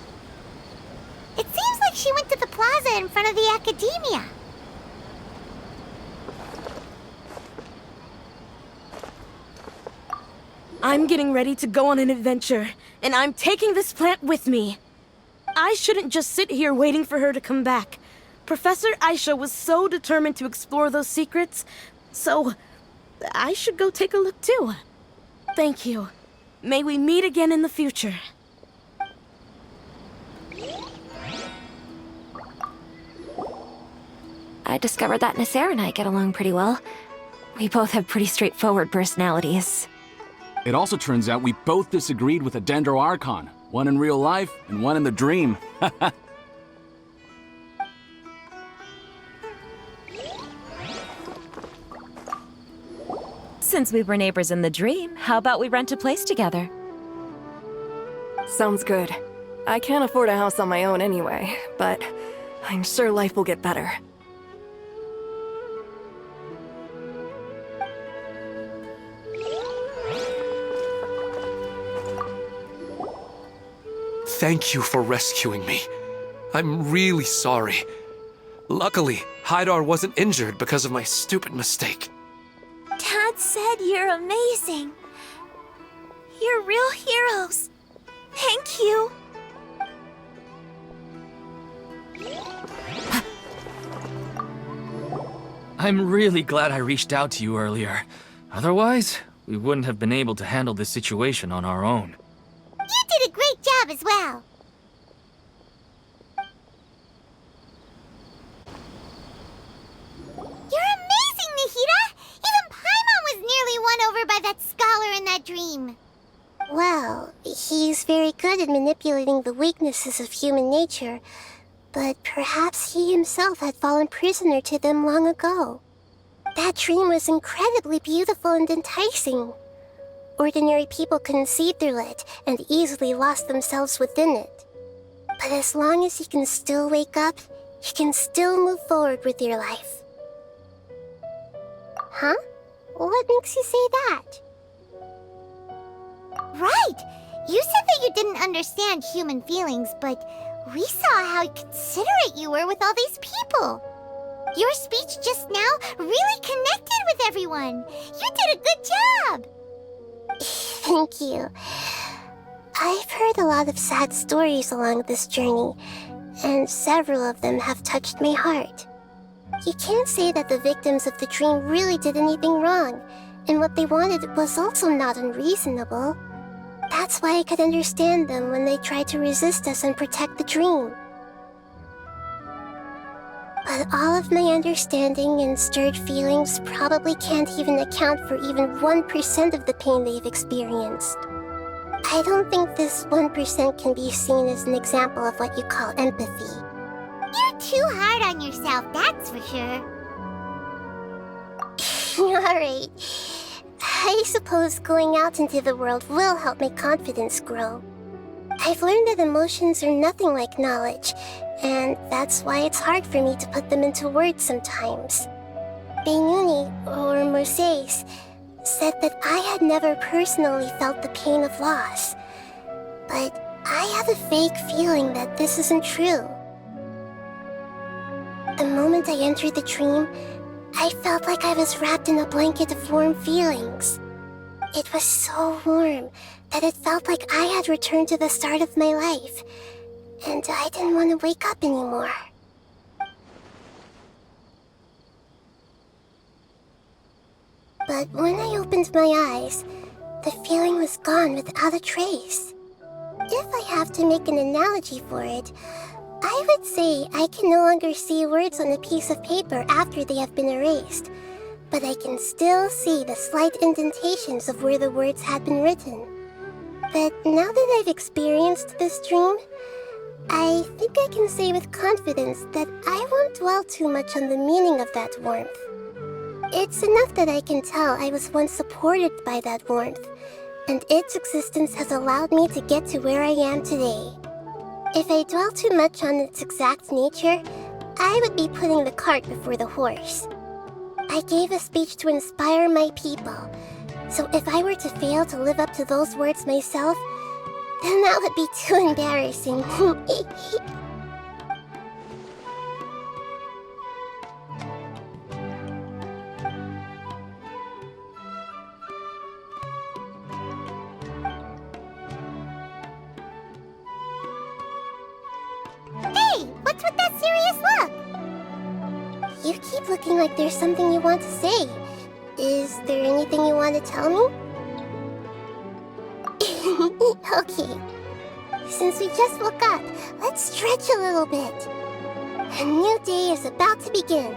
It seems like she went to the plaza in front of the academia. I'm getting ready to go on an adventure, and I'm taking this plant with me. I shouldn't just sit here waiting for her to come back. Professor Aisha was so determined to explore those secrets, so I should go take a look too. Thank you. May we meet again in the future. I discovered that Nasser and I get along pretty well. We both have pretty straightforward personalities. It also turns out we both disagreed with a Dendro Archon. One in real life, and one in the dream. Since we were neighbors in the dream, how about we rent a place together? Sounds good. I can't afford a house on my own anyway, but I'm sure life will get better. Thank you for rescuing me. I'm really sorry. Luckily, Haidar wasn't injured because of my stupid mistake. Dad said you're amazing. You're real heroes. Thank you. I'm really glad I reached out to you earlier. Otherwise, we wouldn't have been able to handle this situation on our own. You did a great job as well. You're amazing, Nahida! Even Paimon was nearly won over by that scholar in that dream. Well, he's very good at manipulating the weaknesses of human nature, but perhaps he himself had fallen prisoner to them long ago. That dream was incredibly beautiful and enticing. Ordinary people couldn't see through it and easily lost themselves within it. But as long as you can still wake up, you can still move forward with your life. Huh? What makes you say that? Right! You said that you didn't understand human feelings, but we saw how considerate you were with all these people. Your speech just now really connected with everyone. You did a good job. Thank you. I've heard a lot of sad stories along this journey, and several of them have touched my heart. You can't say that the victims of the dream really did anything wrong, and what they wanted was also not unreasonable. That's why I could understand them when they tried to resist us and protect the dream. But all of my understanding and stirred feelings probably can't even account for even 1% of the pain they've experienced. I don't think this 1% can be seen as an example of what you call empathy. You're too hard on yourself, that's for sure. Alright. I suppose going out into the world will help my confidence grow. I've learned that emotions are nothing like knowledge, and that's why it's hard for me to put them into words sometimes. Beinuni, or Moses, said that I had never personally felt the pain of loss. But I have a vague feeling that this isn't true. The moment I entered the dream, I felt like I was wrapped in a blanket of warm feelings. It was so warm that it felt like I had returned to the start of my life, and I didn't want to wake up anymore. But when I opened my eyes, the feeling was gone without a trace. If I have to make an analogy for it, I would say I can no longer see words on a piece of paper after they have been erased, but I can still see the slight indentations of where the words had been written. But now that I've experienced this dream, I think I can say with confidence that I won't dwell too much on the meaning of that warmth. It's enough that I can tell I was once supported by that warmth, and its existence has allowed me to get to where I am today. If I dwell too much on its exact nature, I would be putting the cart before the horse. I gave a speech to inspire my people, so if I were to fail to live up to those words myself, then that would be too embarrassing. Hey, what's with that serious look? You keep looking like there's something you want to say. Is there anything you want to tell me? Okay. Since we just woke up, let's stretch a little bit. A new day is about to begin.